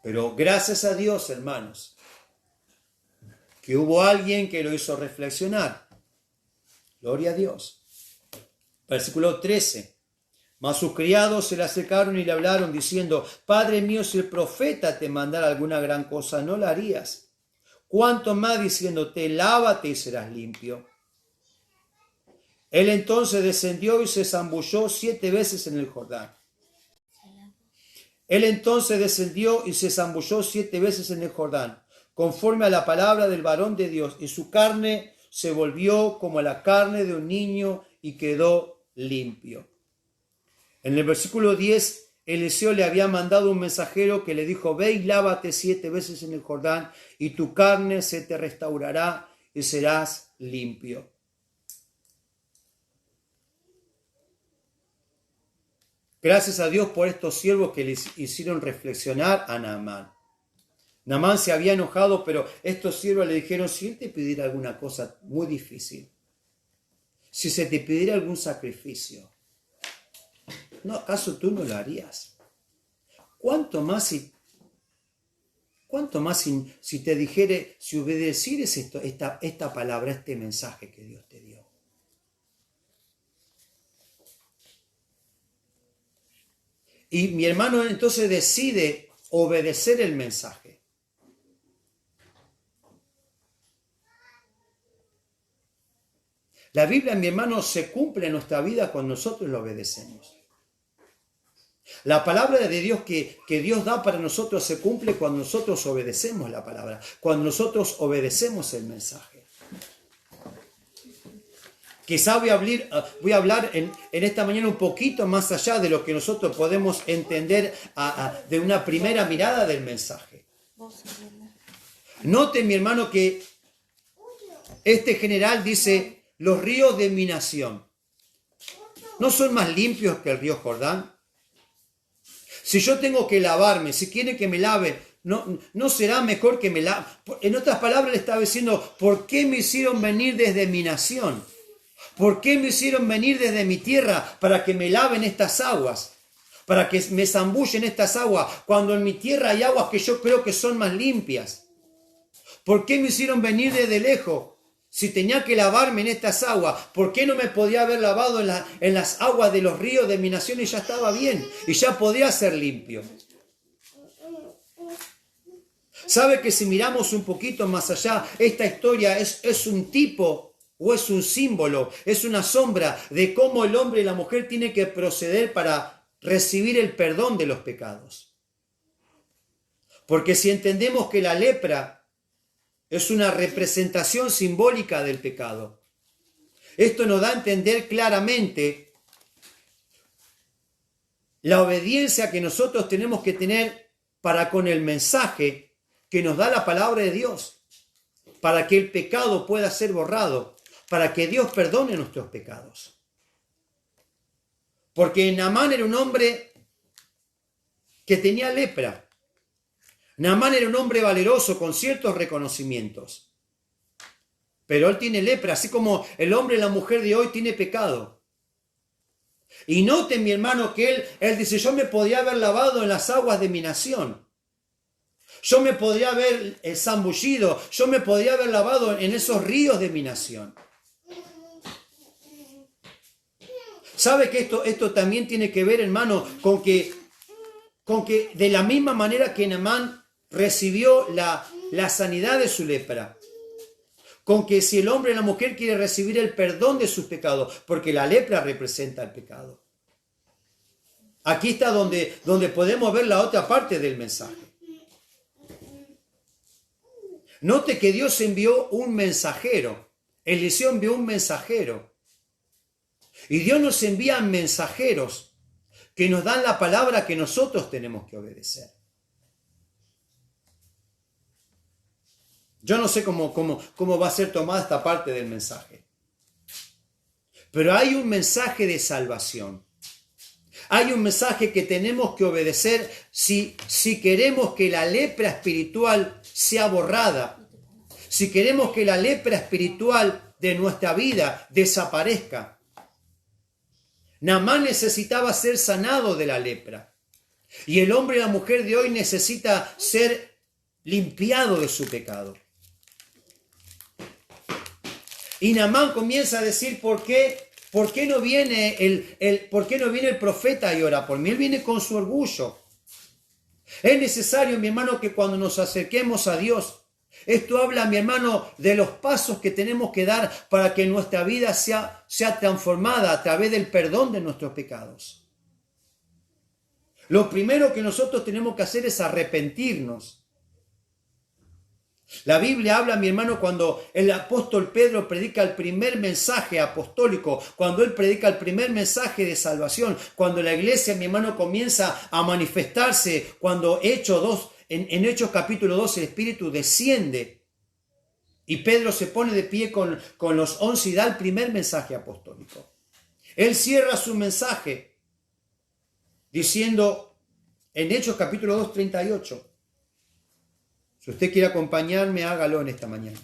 Pero gracias a Dios, hermanos, que hubo alguien que lo hizo reflexionar. Gloria a Dios. Versículo 13. Mas sus criados se le acercaron y le hablaron diciendo, Padre mío, si el profeta te mandara alguna gran cosa, no la harías. Cuanto más diciéndote, lávate y serás limpio. Él entonces descendió y se zambulló 7 veces en el Jordán. Él entonces descendió y se zambulló 7 veces en el Jordán, conforme a la palabra del varón de Dios, y su carne se volvió como la carne de un niño y quedó limpio. En el versículo 10, Eliseo le había mandado un mensajero que le dijo, ve y lávate 7 veces en el Jordán, y tu carne se te restaurará y serás limpio. Gracias a Dios por estos siervos que les hicieron reflexionar a Naamán. Naamán se había enojado, pero estos siervos le dijeron, si él te pidiera alguna cosa muy difícil, si se te pidiera algún sacrificio, ¿no acaso tú no lo harías? ¿Cuánto más si te dijere, si obedecieres esta palabra, este mensaje que Dios te dio? Y mi hermano entonces decide obedecer el mensaje. La Biblia, mi hermano, se cumple en nuestra vida cuando nosotros lo obedecemos. La palabra de Dios que Dios da para nosotros se cumple cuando nosotros obedecemos la palabra, cuando nosotros obedecemos el mensaje. Quizá voy a hablar en esta mañana un poquito más allá de lo que nosotros podemos entender de una primera mirada del mensaje. Note, mi hermano, que este general dice, los ríos de mi nación, ¿no son más limpios que el río Jordán? Si yo tengo que lavarme, si quiere que me lave, ¿no será mejor que me lave? En otras palabras le estaba diciendo, ¿por qué me hicieron venir desde mi nación? ¿Por qué me hicieron venir desde mi tierra para que me laven estas aguas? Para que me zambullen estas aguas, cuando en mi tierra hay aguas que yo creo que son más limpias. ¿Por qué me hicieron venir desde lejos? Si tenía que lavarme en estas aguas, ¿por qué no me podía haber lavado en las aguas de los ríos de mi nación y ya estaba bien? Y ya podía ser limpio. ¿Sabe que si miramos un poquito más allá, esta historia es un tipo o es un símbolo, es una sombra de cómo el hombre y la mujer tienen que proceder para recibir el perdón de los pecados? Porque si entendemos que la lepra es una representación simbólica del pecado, esto nos da a entender claramente la obediencia que nosotros tenemos que tener para con el mensaje que nos da la palabra de Dios, para que el pecado pueda ser borrado, para que Dios perdone nuestros pecados. Porque Naamán era un hombre que tenía lepra. Naamán era un hombre valeroso con ciertos reconocimientos. Pero él tiene lepra, así como el hombre y la mujer de hoy tiene pecado. Y noten, mi hermano, que él dice, yo me podría haber lavado en las aguas de mi nación. Yo me podría haber zambullido, yo me podría haber lavado en esos ríos de mi nación. ¿Sabe que esto también tiene que ver, hermano, con que de la misma manera que Naamán recibió la sanidad de su lepra, con que si el hombre y la mujer quiere recibir el perdón de sus pecados, porque la lepra representa el pecado. Aquí está donde podemos ver la otra parte del mensaje. Note que Dios envió un mensajero. Eliseo envió un mensajero. Y Dios nos envía mensajeros que nos dan la palabra que nosotros tenemos que obedecer. Yo no sé cómo va a ser tomada esta parte del mensaje. Pero hay un mensaje de salvación. Hay un mensaje que tenemos que obedecer si queremos que la lepra espiritual sea borrada. Si queremos que la lepra espiritual de nuestra vida desaparezca. Naamán necesitaba ser sanado de la lepra. Y el hombre y la mujer de hoy necesita ser limpiado de su pecado. Y Naamán comienza a decir, ¿por qué no viene el profeta y ora por mí? Él viene con su orgullo. Es necesario, mi hermano, que cuando nos acerquemos a Dios, esto habla, mi hermano, de los pasos que tenemos que dar para que nuestra vida sea transformada a través del perdón de nuestros pecados. Lo primero que nosotros tenemos que hacer es arrepentirnos. La Biblia habla, mi hermano, cuando el apóstol Pedro predica el primer mensaje apostólico, cuando él predica el primer mensaje de salvación, cuando la iglesia, mi hermano, comienza a manifestarse, cuando en Hechos capítulo 2 el Espíritu desciende y Pedro se pone de pie con los 11 y da el primer mensaje apostólico. Él cierra su mensaje diciendo en Hechos capítulo 2, 38. Si usted quiere acompañarme, hágalo en esta mañana.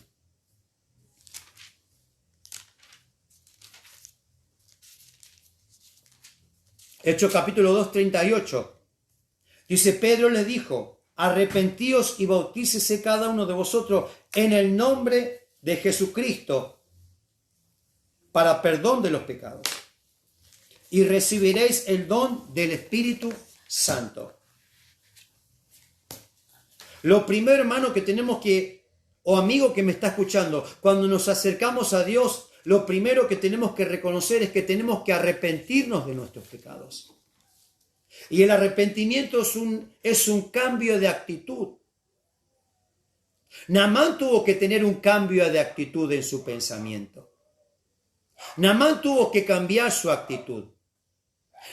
Hechos capítulo 2, 38. Dice, Pedro les dijo, arrepentíos y bautícese cada uno de vosotros en el nombre de Jesucristo para perdón de los pecados. Y recibiréis el don del Espíritu Santo. Lo primero, hermano, que tenemos o amigo que me está escuchando, cuando nos acercamos a Dios, lo primero que tenemos que reconocer es que tenemos que arrepentirnos de nuestros pecados. Y el arrepentimiento es un cambio de actitud. Naamán tuvo que tener un cambio de actitud en su pensamiento. Naamán tuvo que cambiar su actitud.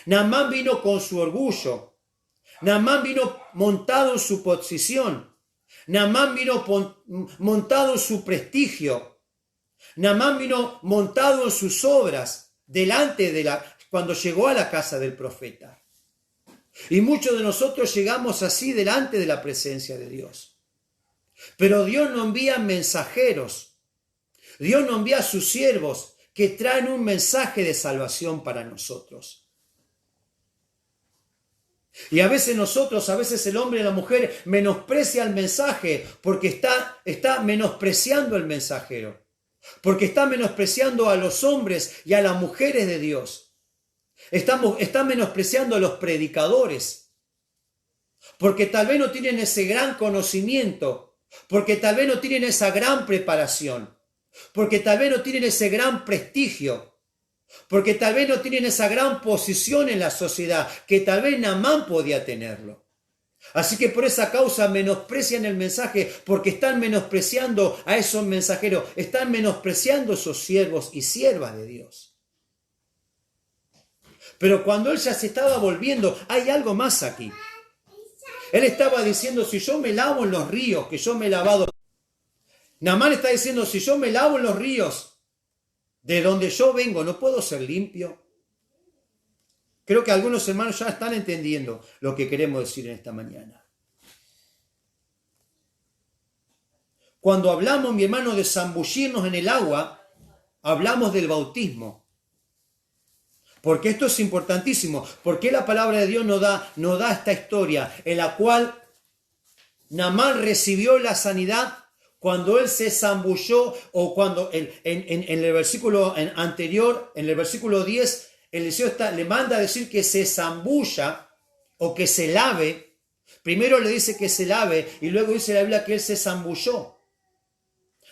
Naamán vino con su orgullo. Naamán vino montado en su posición. Naamán vino montado en su prestigio. Naamán vino montado en sus obras cuando llegó a la casa del profeta. Y muchos de nosotros llegamos así delante de la presencia de Dios. Pero Dios no envía mensajeros. Dios no envía a sus siervos que traen un mensaje de salvación para nosotros. Y a veces el hombre y la mujer menosprecia el mensaje porque está menospreciando al mensajero. Porque está menospreciando a los hombres y a las mujeres de Dios. Está menospreciando a los predicadores. Porque tal vez no tienen ese gran conocimiento. Porque tal vez no tienen esa gran preparación. Porque tal vez no tienen ese gran prestigio. Porque tal vez no tienen esa gran posición en la sociedad que tal vez Naamán podía tenerlo. Así que por esa causa menosprecian el mensaje porque están menospreciando a esos mensajeros, están menospreciando a esos siervos y siervas de Dios. Pero cuando él ya se estaba volviendo, hay algo más aquí. Él estaba diciendo, si yo me lavo en los ríos, que yo me he lavado. Naamán está diciendo, si yo me lavo en los ríos, de donde yo vengo, ¿no puedo ser limpio? Creo que algunos hermanos ya están entendiendo lo que queremos decir en esta mañana. Cuando hablamos, mi hermano, de zambullirnos en el agua, hablamos del bautismo. Porque esto es importantísimo. Porque la palabra de Dios nos da esta historia en la cual Naamán recibió la sanidad cuando él se zambulló, o cuando en el versículo anterior, en el versículo 10, Eliseo le manda a decir que se zambulla o que se lave. Primero le dice que se lave y luego dice la Biblia que él se zambulló.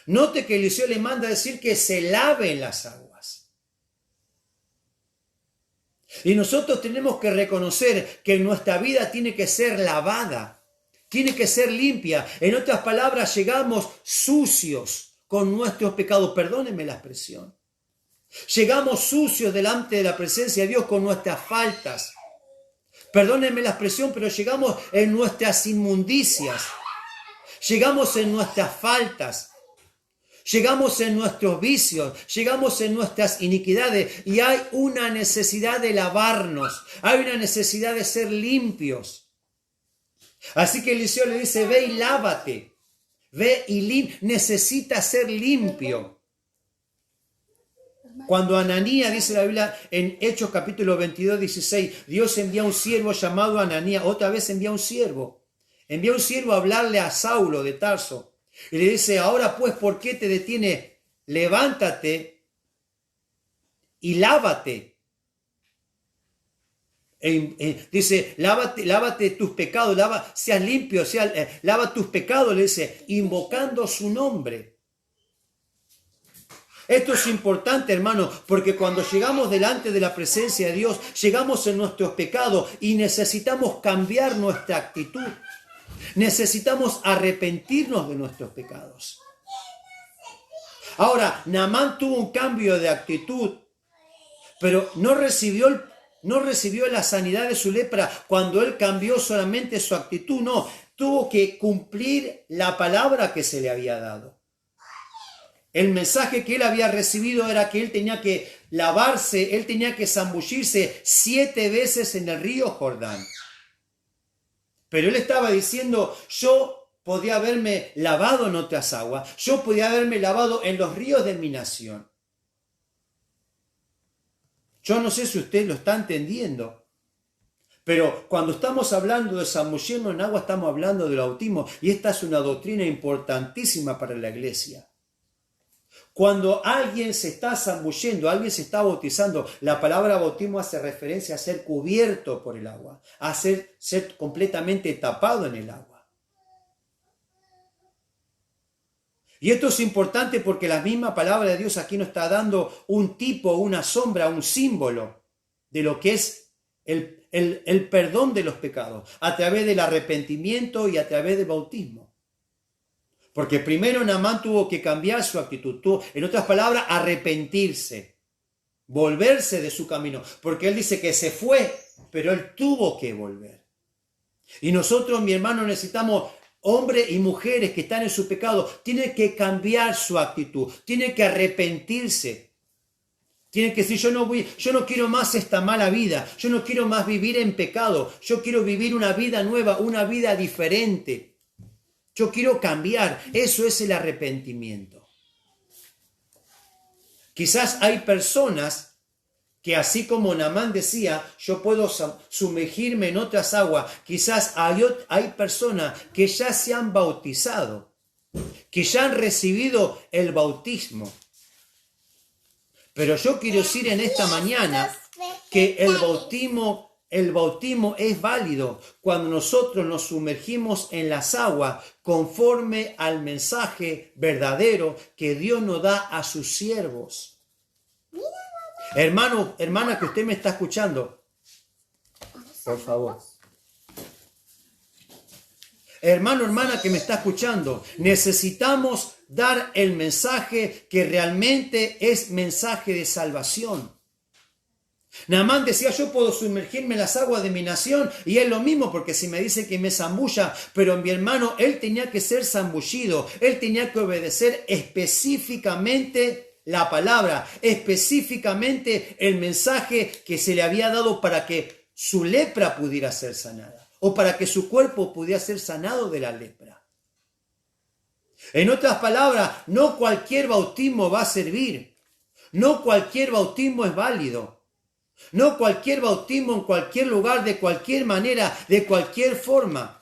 Note que Eliseo le manda a decir que se lave en las aguas. Y nosotros tenemos que reconocer que nuestra vida tiene que ser lavada. Tiene que ser limpia. En otras palabras, llegamos sucios con nuestros pecados. Perdónenme la expresión. Llegamos sucios delante de la presencia de Dios con nuestras faltas. Perdónenme la expresión, pero llegamos en nuestras inmundicias. Llegamos en nuestras faltas. Llegamos en nuestros vicios, llegamos en nuestras iniquidades y hay una necesidad de lavarnos. Hay una necesidad de ser limpios. Así que Eliseo le dice, ve y lávate, ve y necesita ser limpio. Cuando Ananías, dice la Biblia en Hechos capítulo 22, 16, Dios envía un siervo llamado Ananías, otra vez envía un siervo a hablarle a Saulo de Tarso y le dice, ahora pues, ¿por qué te detiene? Levántate y lávate. Dice, lávate tus pecados, seas limpio, lava tus pecados, le dice, invocando su nombre. Esto es importante, hermano, porque cuando llegamos delante de la presencia de Dios, llegamos en nuestros pecados y necesitamos cambiar nuestra actitud. Necesitamos arrepentirnos de nuestros pecados. Ahora, Naamán tuvo un cambio de actitud, pero no recibió la sanidad de su lepra cuando él cambió solamente su actitud, no, tuvo que cumplir la palabra que se le había dado. El mensaje que él había recibido era que él tenía que lavarse, él tenía que zambullirse 7 veces en el río Jordán. Pero él estaba diciendo, yo podía haberme lavado en otras aguas, yo podía haberme lavado en los ríos de mi nación. Yo no sé si usted lo está entendiendo, pero cuando estamos hablando de zambullirnos en agua, estamos hablando del bautismo, y esta es una doctrina importantísima para la iglesia. Cuando alguien se está zambullendo, alguien se está bautizando, la palabra bautismo hace referencia a ser cubierto por el agua, a ser completamente tapado en el agua. Y esto es importante porque la misma palabra de Dios aquí nos está dando un tipo, una sombra, un símbolo de lo que es el perdón de los pecados a través del arrepentimiento y a través del bautismo. Porque primero Naamán tuvo que cambiar su actitud, en otras palabras, arrepentirse, volverse de su camino, porque él dice que se fue, pero él tuvo que volver. Y nosotros, mi hermano, necesitamos hombres y mujeres que están en su pecado, tienen que cambiar su actitud, tienen que arrepentirse. Tienen que decir, yo no quiero más esta mala vida, yo no quiero más vivir en pecado, yo quiero vivir una vida nueva, una vida diferente. Yo quiero cambiar, eso es el arrepentimiento. Quizás hay personas que así como Naamán decía, yo puedo sumergirme en otras aguas. Quizás hay personas que ya se han bautizado, que ya han recibido el bautismo. Pero yo quiero decir en esta mañana que el bautismo es válido cuando nosotros nos sumergimos en las aguas conforme al mensaje verdadero que Dios nos da a sus siervos. Hermano, hermana que usted me está escuchando, por favor. Hermano, hermana que me está escuchando, necesitamos dar el mensaje que realmente es mensaje de salvación. Naamán decía, yo puedo sumergirme en las aguas de mi nación, y es lo mismo, porque si me dice que me zambulla, pero mi hermano, él tenía que ser zambullido, él tenía que obedecer específicamente la palabra, específicamente el mensaje que se le había dado para que su lepra pudiera ser sanada, o para que su cuerpo pudiera ser sanado de la lepra. En otras palabras, no cualquier bautismo va a servir, no cualquier bautismo es válido. No cualquier bautismo en cualquier lugar, de cualquier manera, de cualquier forma.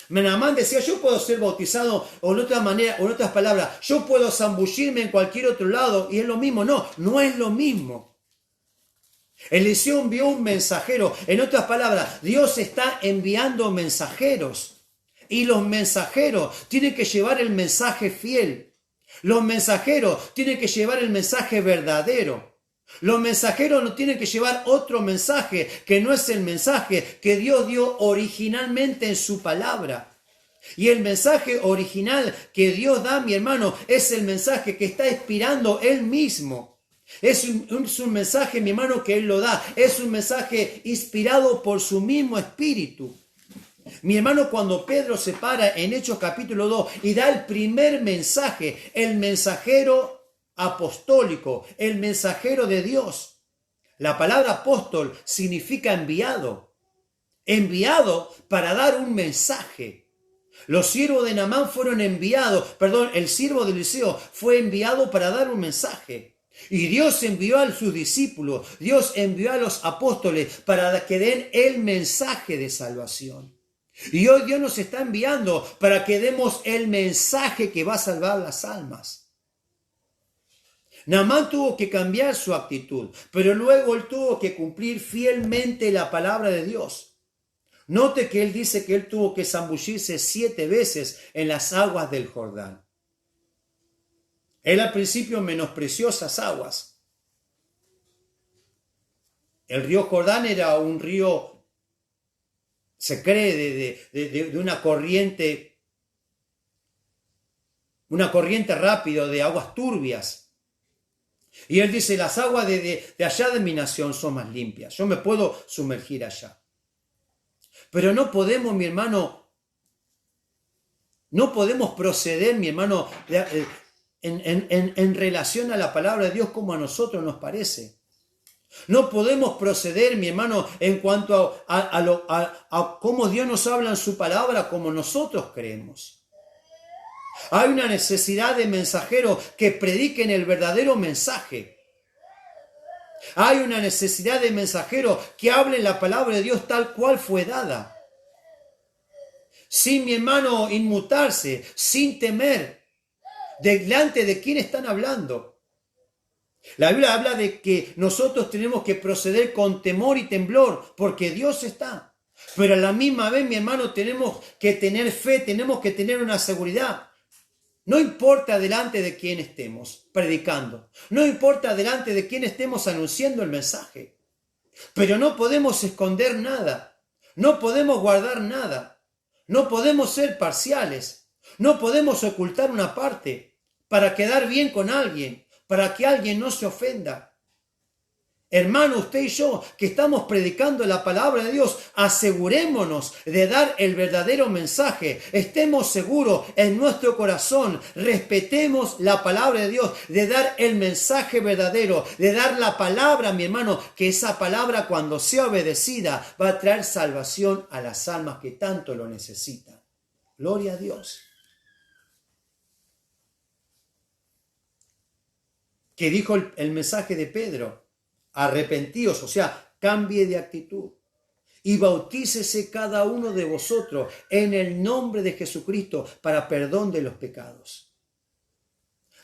Naamán decía, yo puedo ser bautizado o de otra manera, o en otras palabras, yo puedo zambullirme en cualquier otro lado y es lo mismo. No, no es lo mismo. Eliseo envió un mensajero. En otras palabras, Dios está enviando mensajeros. Y los mensajeros tienen que llevar el mensaje fiel. Los mensajeros tienen que llevar el mensaje verdadero. Los mensajeros no tienen que llevar otro mensaje que no es el mensaje que Dios dio originalmente en su palabra. Y el mensaje original que Dios da, mi hermano, es el mensaje que está inspirando Él mismo. Es un mensaje, mi hermano, que Él lo da. Es un mensaje inspirado por su mismo espíritu. Mi hermano, cuando Pedro se para en Hechos capítulo 2 y da el primer mensaje, el mensajero apostólico, el mensajero de Dios. La palabra apóstol significa enviado. Enviado para dar un mensaje. Los siervos de Naamán fueron enviados, el siervo de Eliseo fue enviado para dar un mensaje. Y Dios envió a sus discípulos, Dios envió a los apóstoles para que den el mensaje de salvación. Y hoy Dios nos está enviando para que demos el mensaje que va a salvar las almas. Naamán tuvo que cambiar su actitud, pero luego él tuvo que cumplir fielmente la palabra de Dios. Note que él dice que él tuvo que zambullirse 7 veces en las aguas del Jordán. Él al principio menospreció esas aguas. El río Jordán era un río, se cree, de una corriente rápida, de aguas turbias. Y él dice, las aguas de allá de mi nación son más limpias. Yo me puedo sumergir allá. Pero no podemos, mi hermano, no podemos proceder, mi hermano, en relación a la palabra de Dios como a nosotros nos parece. No podemos proceder, mi hermano, en cuanto a cómo Dios nos habla en su palabra como nosotros creemos. Hay una necesidad de mensajeros que prediquen el verdadero mensaje. Hay una necesidad de mensajeros que hablen la palabra de Dios tal cual fue dada. Sin, mi hermano, inmutarse, sin temer, delante de quién están hablando. La Biblia habla de que nosotros tenemos que proceder con temor y temblor, porque Dios está. Pero a la misma vez, mi hermano, tenemos que tener fe, tenemos que tener una seguridad. No importa delante de quién estemos predicando, no importa delante de quién estemos anunciando el mensaje, pero no podemos esconder nada, no podemos guardar nada, no podemos ser parciales, no podemos ocultar una parte para quedar bien con alguien, para que alguien no se ofenda. Hermano, usted y yo que estamos predicando la palabra de Dios, asegurémonos de dar el verdadero mensaje. Estemos seguros en nuestro corazón, respetemos la palabra de Dios, de dar el mensaje verdadero, de dar la palabra, mi hermano, que esa palabra cuando sea obedecida va a traer salvación a las almas que tanto lo necesitan. Gloria a Dios. ¿Qué dijo el mensaje de Pedro? Arrepentíos, o sea, cambie de actitud y bautícese cada uno de vosotros en el nombre de Jesucristo para perdón de los pecados.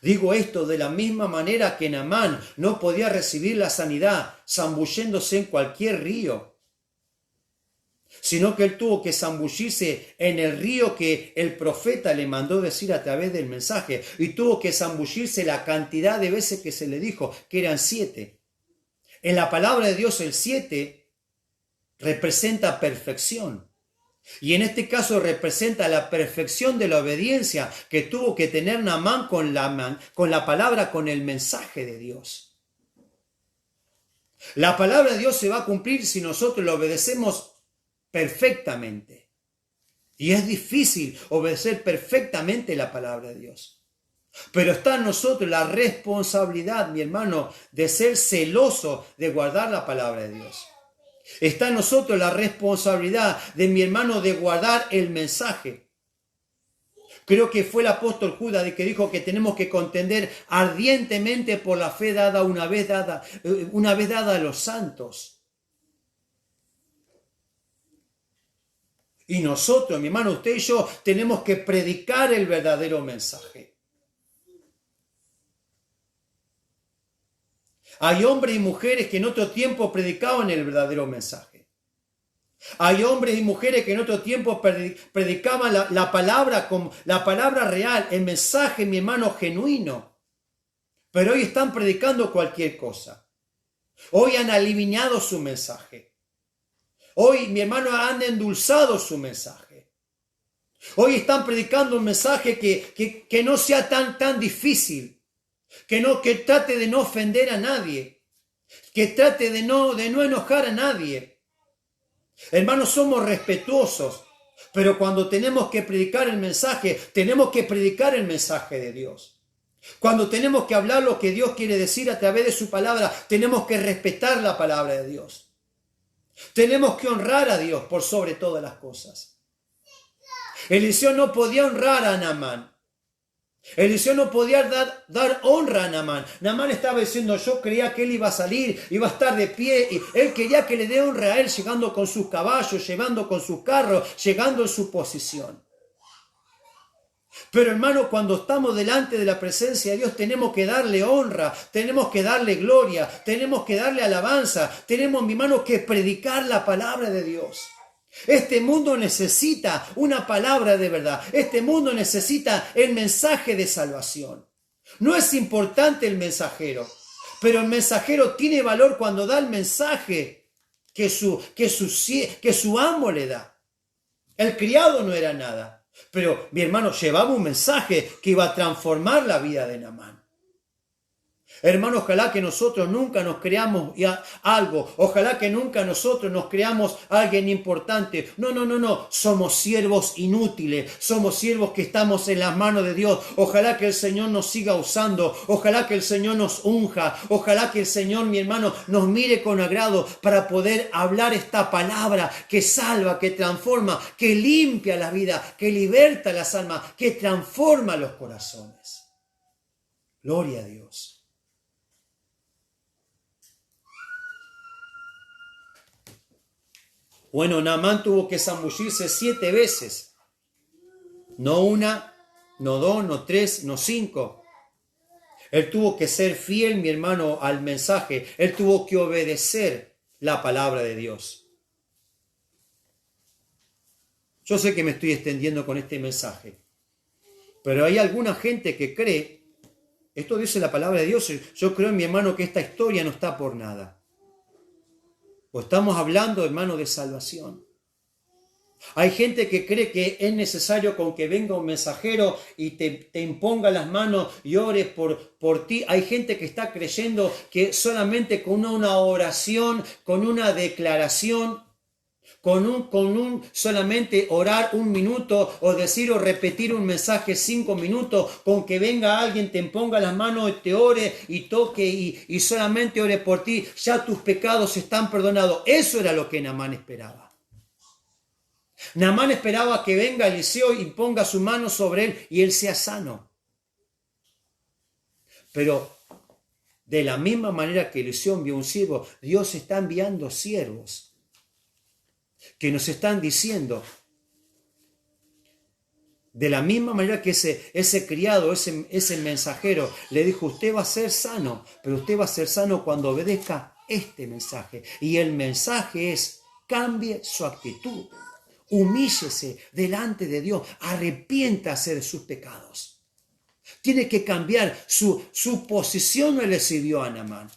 Digo esto de la misma manera que Naamán no podía recibir la sanidad zambulléndose en cualquier río, sino que él tuvo que zambullirse en el río que el profeta le mandó decir a través del mensaje, y tuvo que zambullirse la cantidad de veces que se le dijo, que eran 7. En la palabra de Dios el 7 representa perfección. Y en este caso representa la perfección de la obediencia que tuvo que tener Naamán con la palabra, con el mensaje de Dios. La palabra de Dios se va a cumplir si nosotros la obedecemos perfectamente. Y es difícil obedecer perfectamente la palabra de Dios. Pero está en nosotros la responsabilidad, mi hermano, de ser celoso de guardar la palabra de Dios. Está en nosotros la responsabilidad de mi hermano de guardar el mensaje. Creo que fue el apóstol Judas el que dijo que tenemos que contender ardientemente por la fe dada una vez dada a los santos. Y nosotros, mi hermano, usted y yo, tenemos que predicar el verdadero mensaje. Hay hombres y mujeres que en otro tiempo predicaban el verdadero mensaje. Hay hombres y mujeres que en otro tiempo predicaban la palabra real, el mensaje, mi hermano, genuino. Pero hoy están predicando cualquier cosa. Hoy han aliviado su mensaje. Hoy, mi hermano, han endulzado su mensaje. Hoy están predicando un mensaje que no sea tan difícil. Que trate de no ofender a nadie. Que trate de no enojar a nadie. Hermanos, somos respetuosos. Pero cuando tenemos que predicar el mensaje, tenemos que predicar el mensaje de Dios. Cuando tenemos que hablar lo que Dios quiere decir a través de su palabra, tenemos que respetar la palabra de Dios. Tenemos que honrar a Dios por sobre todas las cosas. Eliseo no podía honrar a Naamán. Eliseo no podía dar honra a Naamán. Naamán estaba diciendo, yo creía que él iba a salir, iba a estar de pie. Y él quería que le dé honra a él, llegando con sus caballos, llevando con sus carros, llegando en su posición. Pero hermano, cuando estamos delante de la presencia de Dios, tenemos que darle honra, tenemos que darle gloria, tenemos que darle alabanza, tenemos, mi hermano, que predicar la palabra de Dios. Este mundo necesita una palabra de verdad. Este mundo necesita el mensaje de salvación. No es importante el mensajero, pero el mensajero tiene valor cuando da el mensaje que su amo le da. El criado no era nada. Pero mi hermano llevaba un mensaje que iba a transformar la vida de Naamán. Hermano, ojalá que nosotros nunca nos creamos algo. Ojalá que nunca nosotros nos creamos alguien importante. No. Somos siervos inútiles. Somos siervos que estamos en las manos de Dios. Ojalá que el Señor nos siga usando. Ojalá que el Señor nos unja. Ojalá que el Señor, mi hermano, nos mire con agrado para poder hablar esta palabra que salva, que transforma, que limpia la vida, que liberta las almas, que transforma los corazones. Gloria a Dios. Bueno, Naamán tuvo que zambullirse 7 veces. No una, no 2, no 3, no 5. Él tuvo que ser fiel, mi hermano, al mensaje. Él tuvo que obedecer la palabra de Dios. Yo sé que me estoy extendiendo con este mensaje, pero hay alguna gente que cree, esto dice la palabra de Dios, yo creo, mi hermano, que esta historia no está por nada. O estamos hablando, hermano, de salvación. Hay gente que cree que es necesario con que venga un mensajero y te imponga las manos y ore por ti. Hay gente que está creyendo que solamente con una oración, con una declaración, solamente orar 1 minuto o decir o repetir un mensaje 5 minutos, con que venga alguien, te imponga las manos, te ore y toque y solamente ore por ti, ya tus pecados están perdonados. Eso era lo que Naamán esperaba. Naamán esperaba que venga Eliseo y ponga su mano sobre él y él sea sano. Pero de la misma manera que Eliseo envió un siervo, Dios está enviando siervos que nos están diciendo, de la misma manera que ese criado, ese mensajero, le dijo, usted va a ser sano, pero usted va a ser sano cuando obedezca este mensaje. Y el mensaje es, cambie su actitud, humíllese delante de Dios, arrepiéntase de sus pecados. Tiene que cambiar su posición, no le sirvió a Naamán.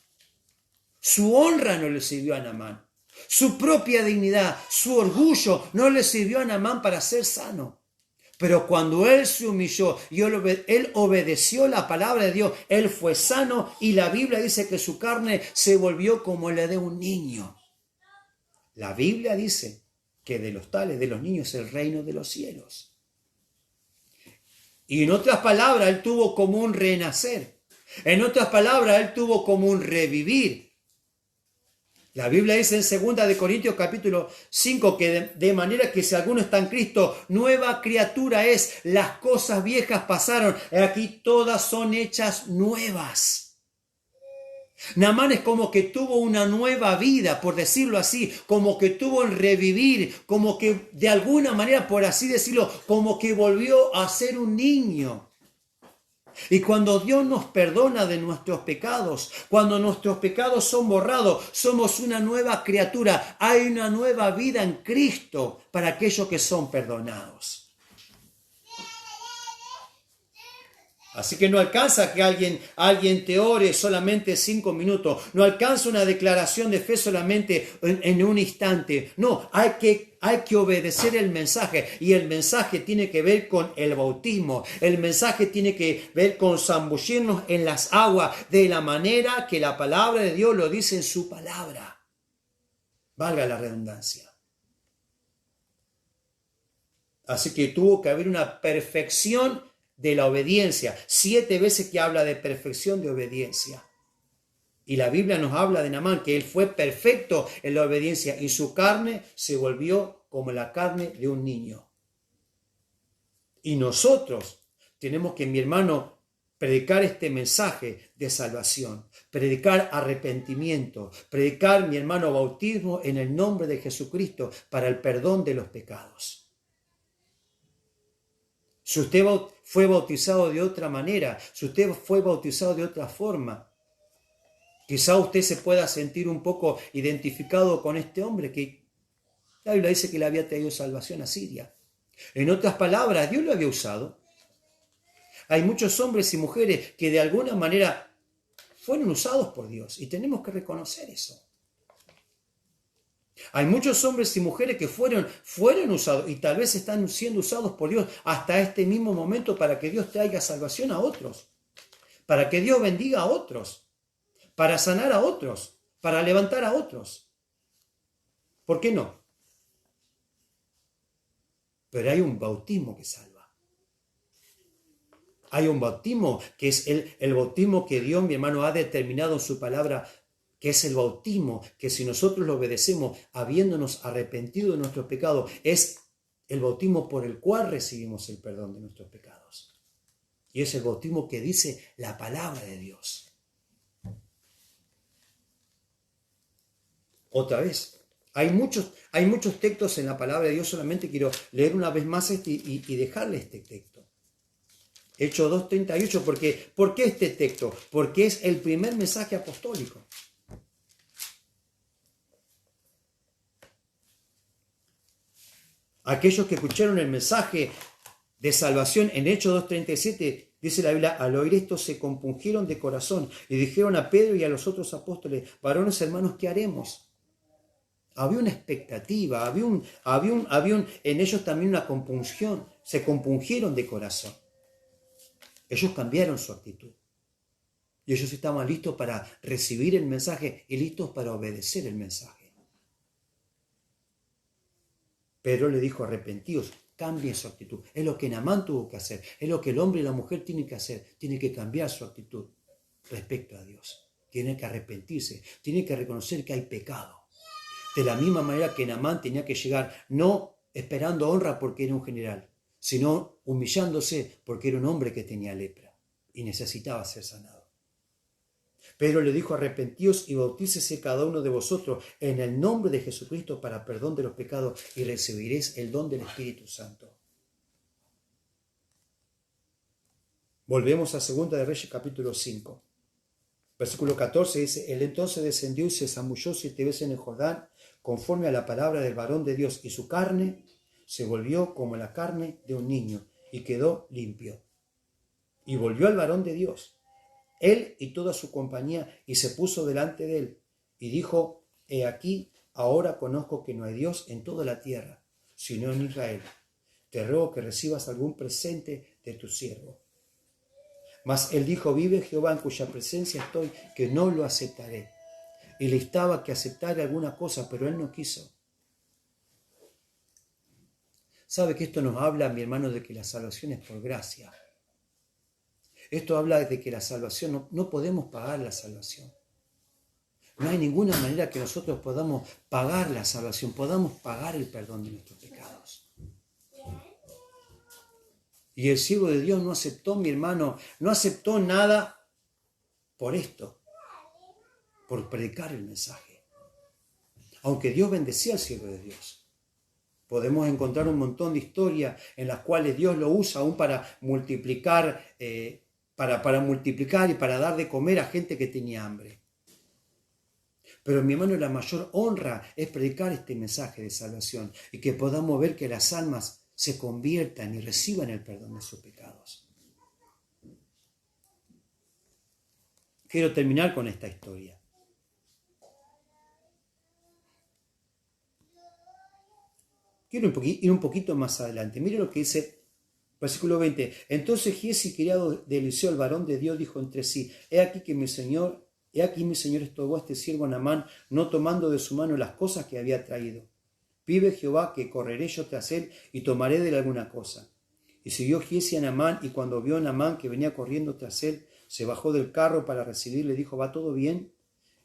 Su honra no le sirvió a Naamán. Su propia dignidad, su orgullo no le sirvió a Naamán para ser sano. Pero cuando él se humilló y él obedeció la palabra de Dios, él fue sano y la Biblia dice que su carne se volvió como la de un niño. La Biblia dice que de los tales, de los niños, es el reino de los cielos. Y en otras palabras, él tuvo como un renacer. En otras palabras, él tuvo como un revivir. La Biblia dice en 2 Corintios capítulo 5 que de manera que si alguno está en Cristo, nueva criatura es, las cosas viejas pasaron, aquí todas son hechas nuevas. Naamán es como que tuvo una nueva vida, por decirlo así, como que tuvo el revivir, como que de alguna manera, por así decirlo, como que volvió a ser un niño. Y cuando Dios nos perdona de nuestros pecados, cuando nuestros pecados son borrados, somos una nueva criatura. Hay una nueva vida en Cristo para aquellos que son perdonados. Así que no alcanza que alguien te ore solamente 5 minutos. No alcanza una declaración de fe solamente en un instante. No, hay que obedecer el mensaje. Y el mensaje tiene que ver con el bautismo. El mensaje tiene que ver con zambullirnos en las aguas de la manera que la palabra de Dios lo dice en su palabra. Valga la redundancia. Así que tuvo que haber una perfección de la obediencia. 7 veces que habla de perfección de obediencia. Y la Biblia nos habla de Naamán, que él fue perfecto en la obediencia y su carne se volvió como la carne de un niño. Y nosotros tenemos que, mi hermano, predicar este mensaje de salvación, predicar arrepentimiento, predicar, mi hermano, bautismo en el nombre de Jesucristo para el perdón de los pecados. Si usted fue bautizado de otra manera, si usted fue bautizado de otra forma, quizá usted se pueda sentir un poco identificado con este hombre que la Biblia dice que le había traído salvación a Siria. En otras palabras, Dios lo había usado. Hay muchos hombres y mujeres que de alguna manera fueron usados por Dios y tenemos que reconocer eso. Hay muchos hombres y mujeres que fueron usados y tal vez están siendo usados por Dios hasta este mismo momento para que Dios traiga salvación a otros, para que Dios bendiga a otros, para sanar a otros, para levantar a otros. ¿Por qué no? Pero hay un bautismo que salva. Hay un bautismo que es el bautismo que Dios, mi hermano, ha determinado en su palabra, que es el bautismo, que si nosotros lo obedecemos, habiéndonos arrepentido de nuestros pecados, es el bautismo por el cual recibimos el perdón de nuestros pecados. Y es el bautismo que dice la palabra de Dios. Otra vez, hay muchos textos en la palabra de Dios, solamente quiero leer una vez más y dejarle este texto. Hechos 2:38, ¿por qué este texto? Porque es el primer mensaje apostólico. Aquellos que escucharon el mensaje de salvación en Hechos 2:37, dice la Biblia, al oír esto se compungieron de corazón y dijeron a Pedro y a los otros apóstoles, varones hermanos, ¿qué haremos? Había una expectativa, había en ellos también una compunción, se compungieron de corazón. Ellos cambiaron su actitud. Y ellos estaban listos para recibir el mensaje y listos para obedecer el mensaje. Pedro le dijo, arrepentíos, cambien su actitud. Es lo que Naamán tuvo que hacer. Es lo que el hombre y la mujer tienen que hacer. Tienen que cambiar su actitud respecto a Dios. Tienen que arrepentirse. Tienen que reconocer que hay pecado. De la misma manera que Naamán tenía que llegar, no esperando honra porque era un general, sino humillándose porque era un hombre que tenía lepra y necesitaba ser sanado. Pedro le dijo, arrepentíos y bautícese cada uno de vosotros en el nombre de Jesucristo para perdón de los pecados y recibiréis el don del Espíritu Santo. Volvemos a 2 de Reyes capítulo 5. Versículo 14 dice, él entonces descendió y se zambulló 7 veces en el Jordán, conforme a la palabra del varón de Dios, y su carne se volvió como la carne de un niño, y quedó limpio. Y volvió al varón de Dios, él y toda su compañía, y se puso delante de él, y dijo, he aquí, ahora conozco que no hay Dios en toda la tierra, sino en Israel. Te ruego que recibas algún presente de tu siervo. Mas él dijo, vive Jehová en cuya presencia estoy, que no lo aceptaré. Y le instaba que aceptara alguna cosa, pero él no quiso. ¿Sabe que esto nos habla, mi hermano, de que la salvación es por gracia? Esto habla de que la salvación, no podemos pagar la salvación. No hay ninguna manera que nosotros podamos pagar la salvación, podamos pagar el perdón de nuestros pecados. Y el siervo de Dios no aceptó, mi hermano, no aceptó nada por esto, por predicar el mensaje. Aunque Dios bendecía al siervo de Dios. Podemos encontrar un montón de historias en las cuales Dios lo usa aún para multiplicar, para multiplicar y para dar de comer a gente que tenía hambre. Pero mi hermano, la mayor honra es predicar este mensaje de salvación y que podamos ver que las almas se conviertan y reciban el perdón de sus pecados. Quiero terminar con esta historia. Quiero ir un poquito más adelante. Mire lo que dice versículo 20. Entonces Giezi, criado de Eliseo, el varón de Dios, dijo entre sí: He aquí mi señor estorbó a este siervo Naamán, no tomando de su mano las cosas que había traído. Vive Jehová que correré yo tras él y tomaré de él alguna cosa. Y siguió Giezi a Naamán, y cuando vio a Naamán que venía corriendo tras él, se bajó del carro para recibirle, dijo: ¿Va todo bien?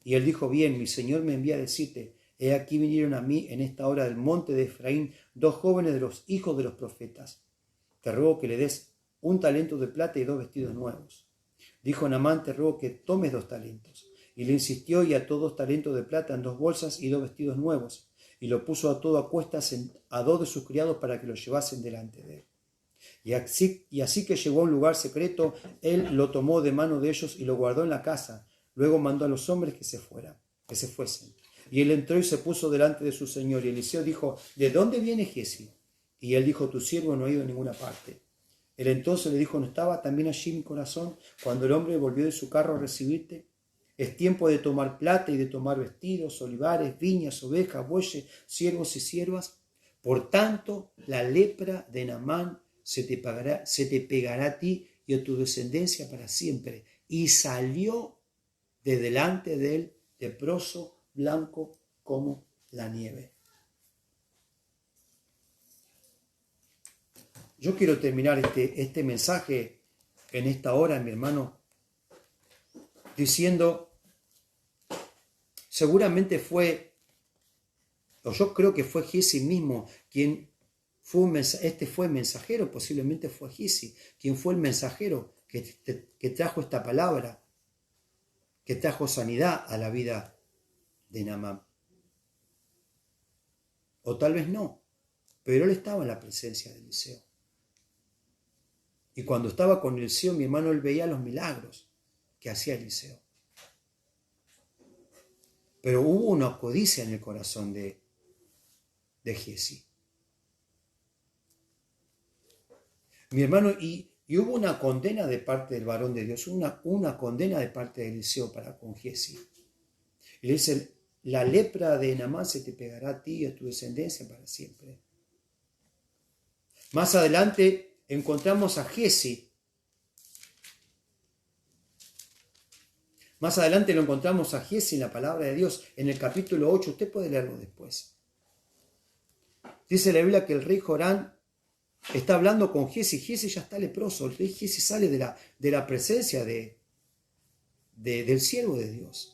Y él dijo: Bien, mi señor me envía a decirte: He aquí vinieron a mí en esta hora del monte de Efraín 2 jóvenes de los hijos de los profetas. Te ruego que le des 1 talento de plata y 2 vestidos nuevos. Dijo Naamán: Te ruego que tomes 2 talentos. Y le insistió y ató 2 talentos de plata en 2 bolsas y 2 vestidos nuevos. Y lo puso a todo a cuestas a 2 de sus criados para que lo llevasen delante de él. Y así que llegó a un lugar secreto, él lo tomó de mano de ellos y lo guardó en la casa. Luego mandó a los hombres que se fuesen. Y él entró y se puso delante de su señor. Y Eliseo dijo: ¿De dónde viene Giezi? Y él dijo: Tu siervo no ha ido a ninguna parte. Él entonces le dijo: ¿No estaba también allí mi corazón cuando el hombre volvió de su carro a recibirte? Es tiempo de tomar plata y de tomar vestidos, olivares, viñas, ovejas, bueyes, siervos y siervas. Por tanto, la lepra de Naamán se te pegará a ti y a tu descendencia para siempre. Y salió de delante de él leproso, blanco como la nieve. Yo quiero terminar este mensaje en esta hora, mi hermano, diciendo, seguramente yo creo que fue Giezi mismo quien fue mensajero, posiblemente fue Giezi, quien fue el mensajero que trajo esta palabra, que trajo sanidad a la vida de Naamán. O tal vez no, pero él estaba en la presencia de Eliseo. Y cuando estaba con Eliseo, mi hermano, él veía los milagros que hacía Eliseo. Pero hubo una codicia en el corazón de Giezi. Mi hermano, y hubo una condena de parte del varón de Dios, una condena de parte de Eliseo para con Giezi. Y le dice: la lepra de Naamán se te pegará a ti y a tu descendencia para siempre. Más adelante encontramos a Giezi. Más adelante lo encontramos a Giezi en la palabra de Dios, en el capítulo 8. Usted puede leerlo después. Dice la Biblia que el rey Jorán está hablando con Giezi. Giezi ya está leproso. El rey Giezi sale de la presencia del siervo de Dios.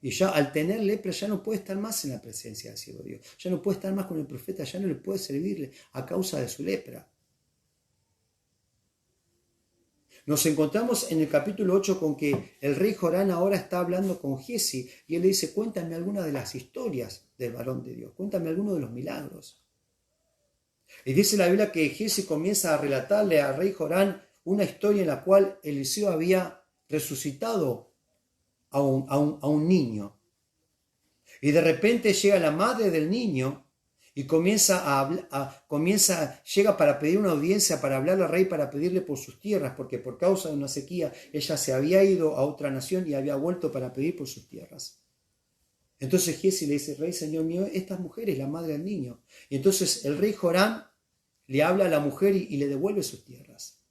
Y ya al tener lepra ya no puede estar más en la presencia del siervo de Dios. Ya no puede estar más con el profeta, ya no le puede servirle a causa de su lepra. Nos encontramos en el capítulo 8 con que el rey Jorán ahora está hablando con Giezi y él le dice: cuéntame alguna de las historias del varón de Dios, cuéntame alguno de los milagros. Y dice la Biblia que Giezi comienza a relatarle al rey Jorán una historia en la cual Eliseo había resucitado a un niño. Y de repente llega la madre del niño y llega para pedir una audiencia, para hablarle al rey, para pedirle por sus tierras, porque por causa de una sequía ella se había ido a otra nación y había vuelto para pedir por sus tierras. Entonces Giezi le dice: rey, señor mío, esta mujer es la madre del niño. Y entonces el rey Jorán le habla a la mujer y le devuelve sus tierras.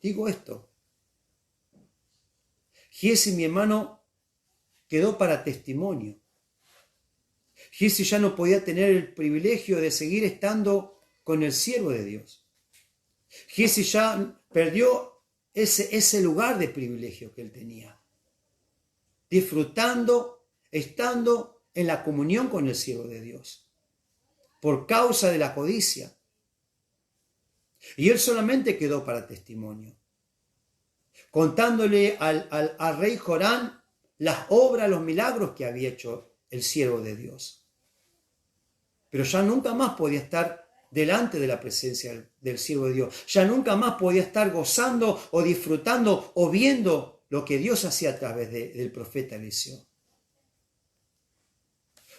Digo esto: Giezi, mi hermano, quedó para testimonio. Giezi ya no podía tener el privilegio de seguir estando con el siervo de Dios. Giezi ya perdió ese lugar de privilegio que él tenía. disfrutando, estando en la comunión con el siervo de Dios, por causa de la codicia. Y él solamente quedó para testimonio, contándole al rey Jorán las obras, los milagros que había hecho el siervo de Dios. Pero ya nunca más podía estar delante de la presencia del siervo de Dios. Ya nunca más podía estar gozando o disfrutando o viendo lo que Dios hacía a través del profeta Eliseo.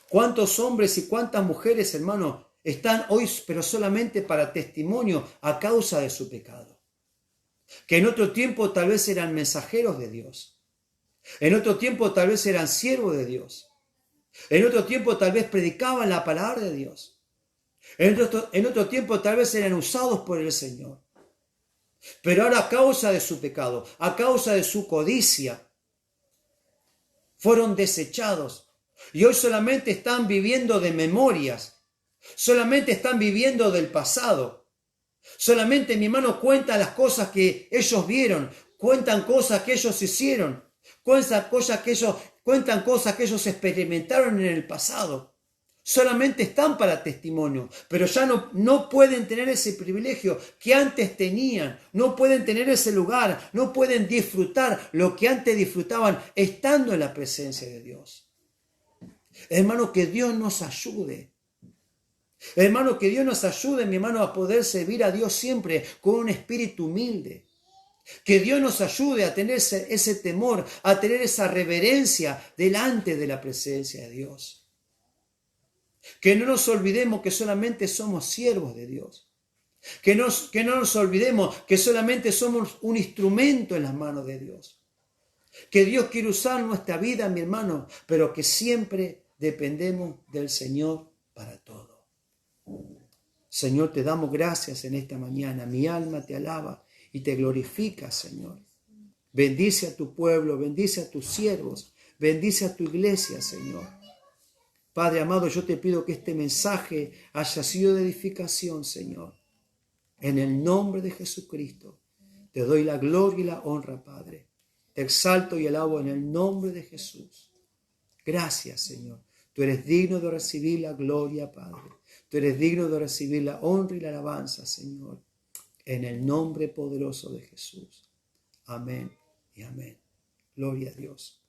¿Cuántos hombres y cuántas mujeres, hermanos, están hoy, pero solamente para testimonio a causa de su pecado? Que en otro tiempo tal vez eran mensajeros de Dios. En otro tiempo tal vez eran siervos de Dios. En otro tiempo tal vez predicaban la palabra de Dios. En otro tiempo tal vez eran usados por el Señor. Pero ahora a causa de su pecado, a causa de su codicia, fueron desechados. Y hoy solamente están viviendo de memorias. Solamente están viviendo del pasado. Solamente, mi hermano, cuentan las cosas que ellos vieron. Cuentan cosas que ellos hicieron. Cuentan cosas que ellos experimentaron en el pasado. Solamente están para testimonio, pero ya no pueden tener ese privilegio que antes tenían, no pueden tener ese lugar, no pueden disfrutar lo que antes disfrutaban estando en la presencia de Dios. Hermano, que Dios nos ayude. Hermano, que Dios nos ayude, mi hermano, a poder servir a Dios siempre con un espíritu humilde. Que Dios nos ayude a tener ese temor, a tener esa reverencia delante de la presencia de Dios. Que no nos olvidemos que solamente somos siervos de Dios. Que no nos olvidemos que solamente somos un instrumento en las manos de Dios. Que Dios quiere usar nuestra vida, mi hermano, pero que siempre dependemos del Señor para todo. Señor, te damos gracias en esta mañana. Mi alma te alaba y te glorifica, Señor. Bendice a tu pueblo, bendice a tus siervos, bendice a tu iglesia, Señor. Padre amado, yo te pido que este mensaje haya sido de edificación, Señor. En el nombre de Jesucristo, te doy la gloria y la honra, Padre. Te exalto y alabo en el nombre de Jesús. Gracias, Señor. Tú eres digno de recibir la gloria, Padre. Tú eres digno de recibir la honra y la alabanza, Señor. En el nombre poderoso de Jesús. Amén y amén. Gloria a Dios.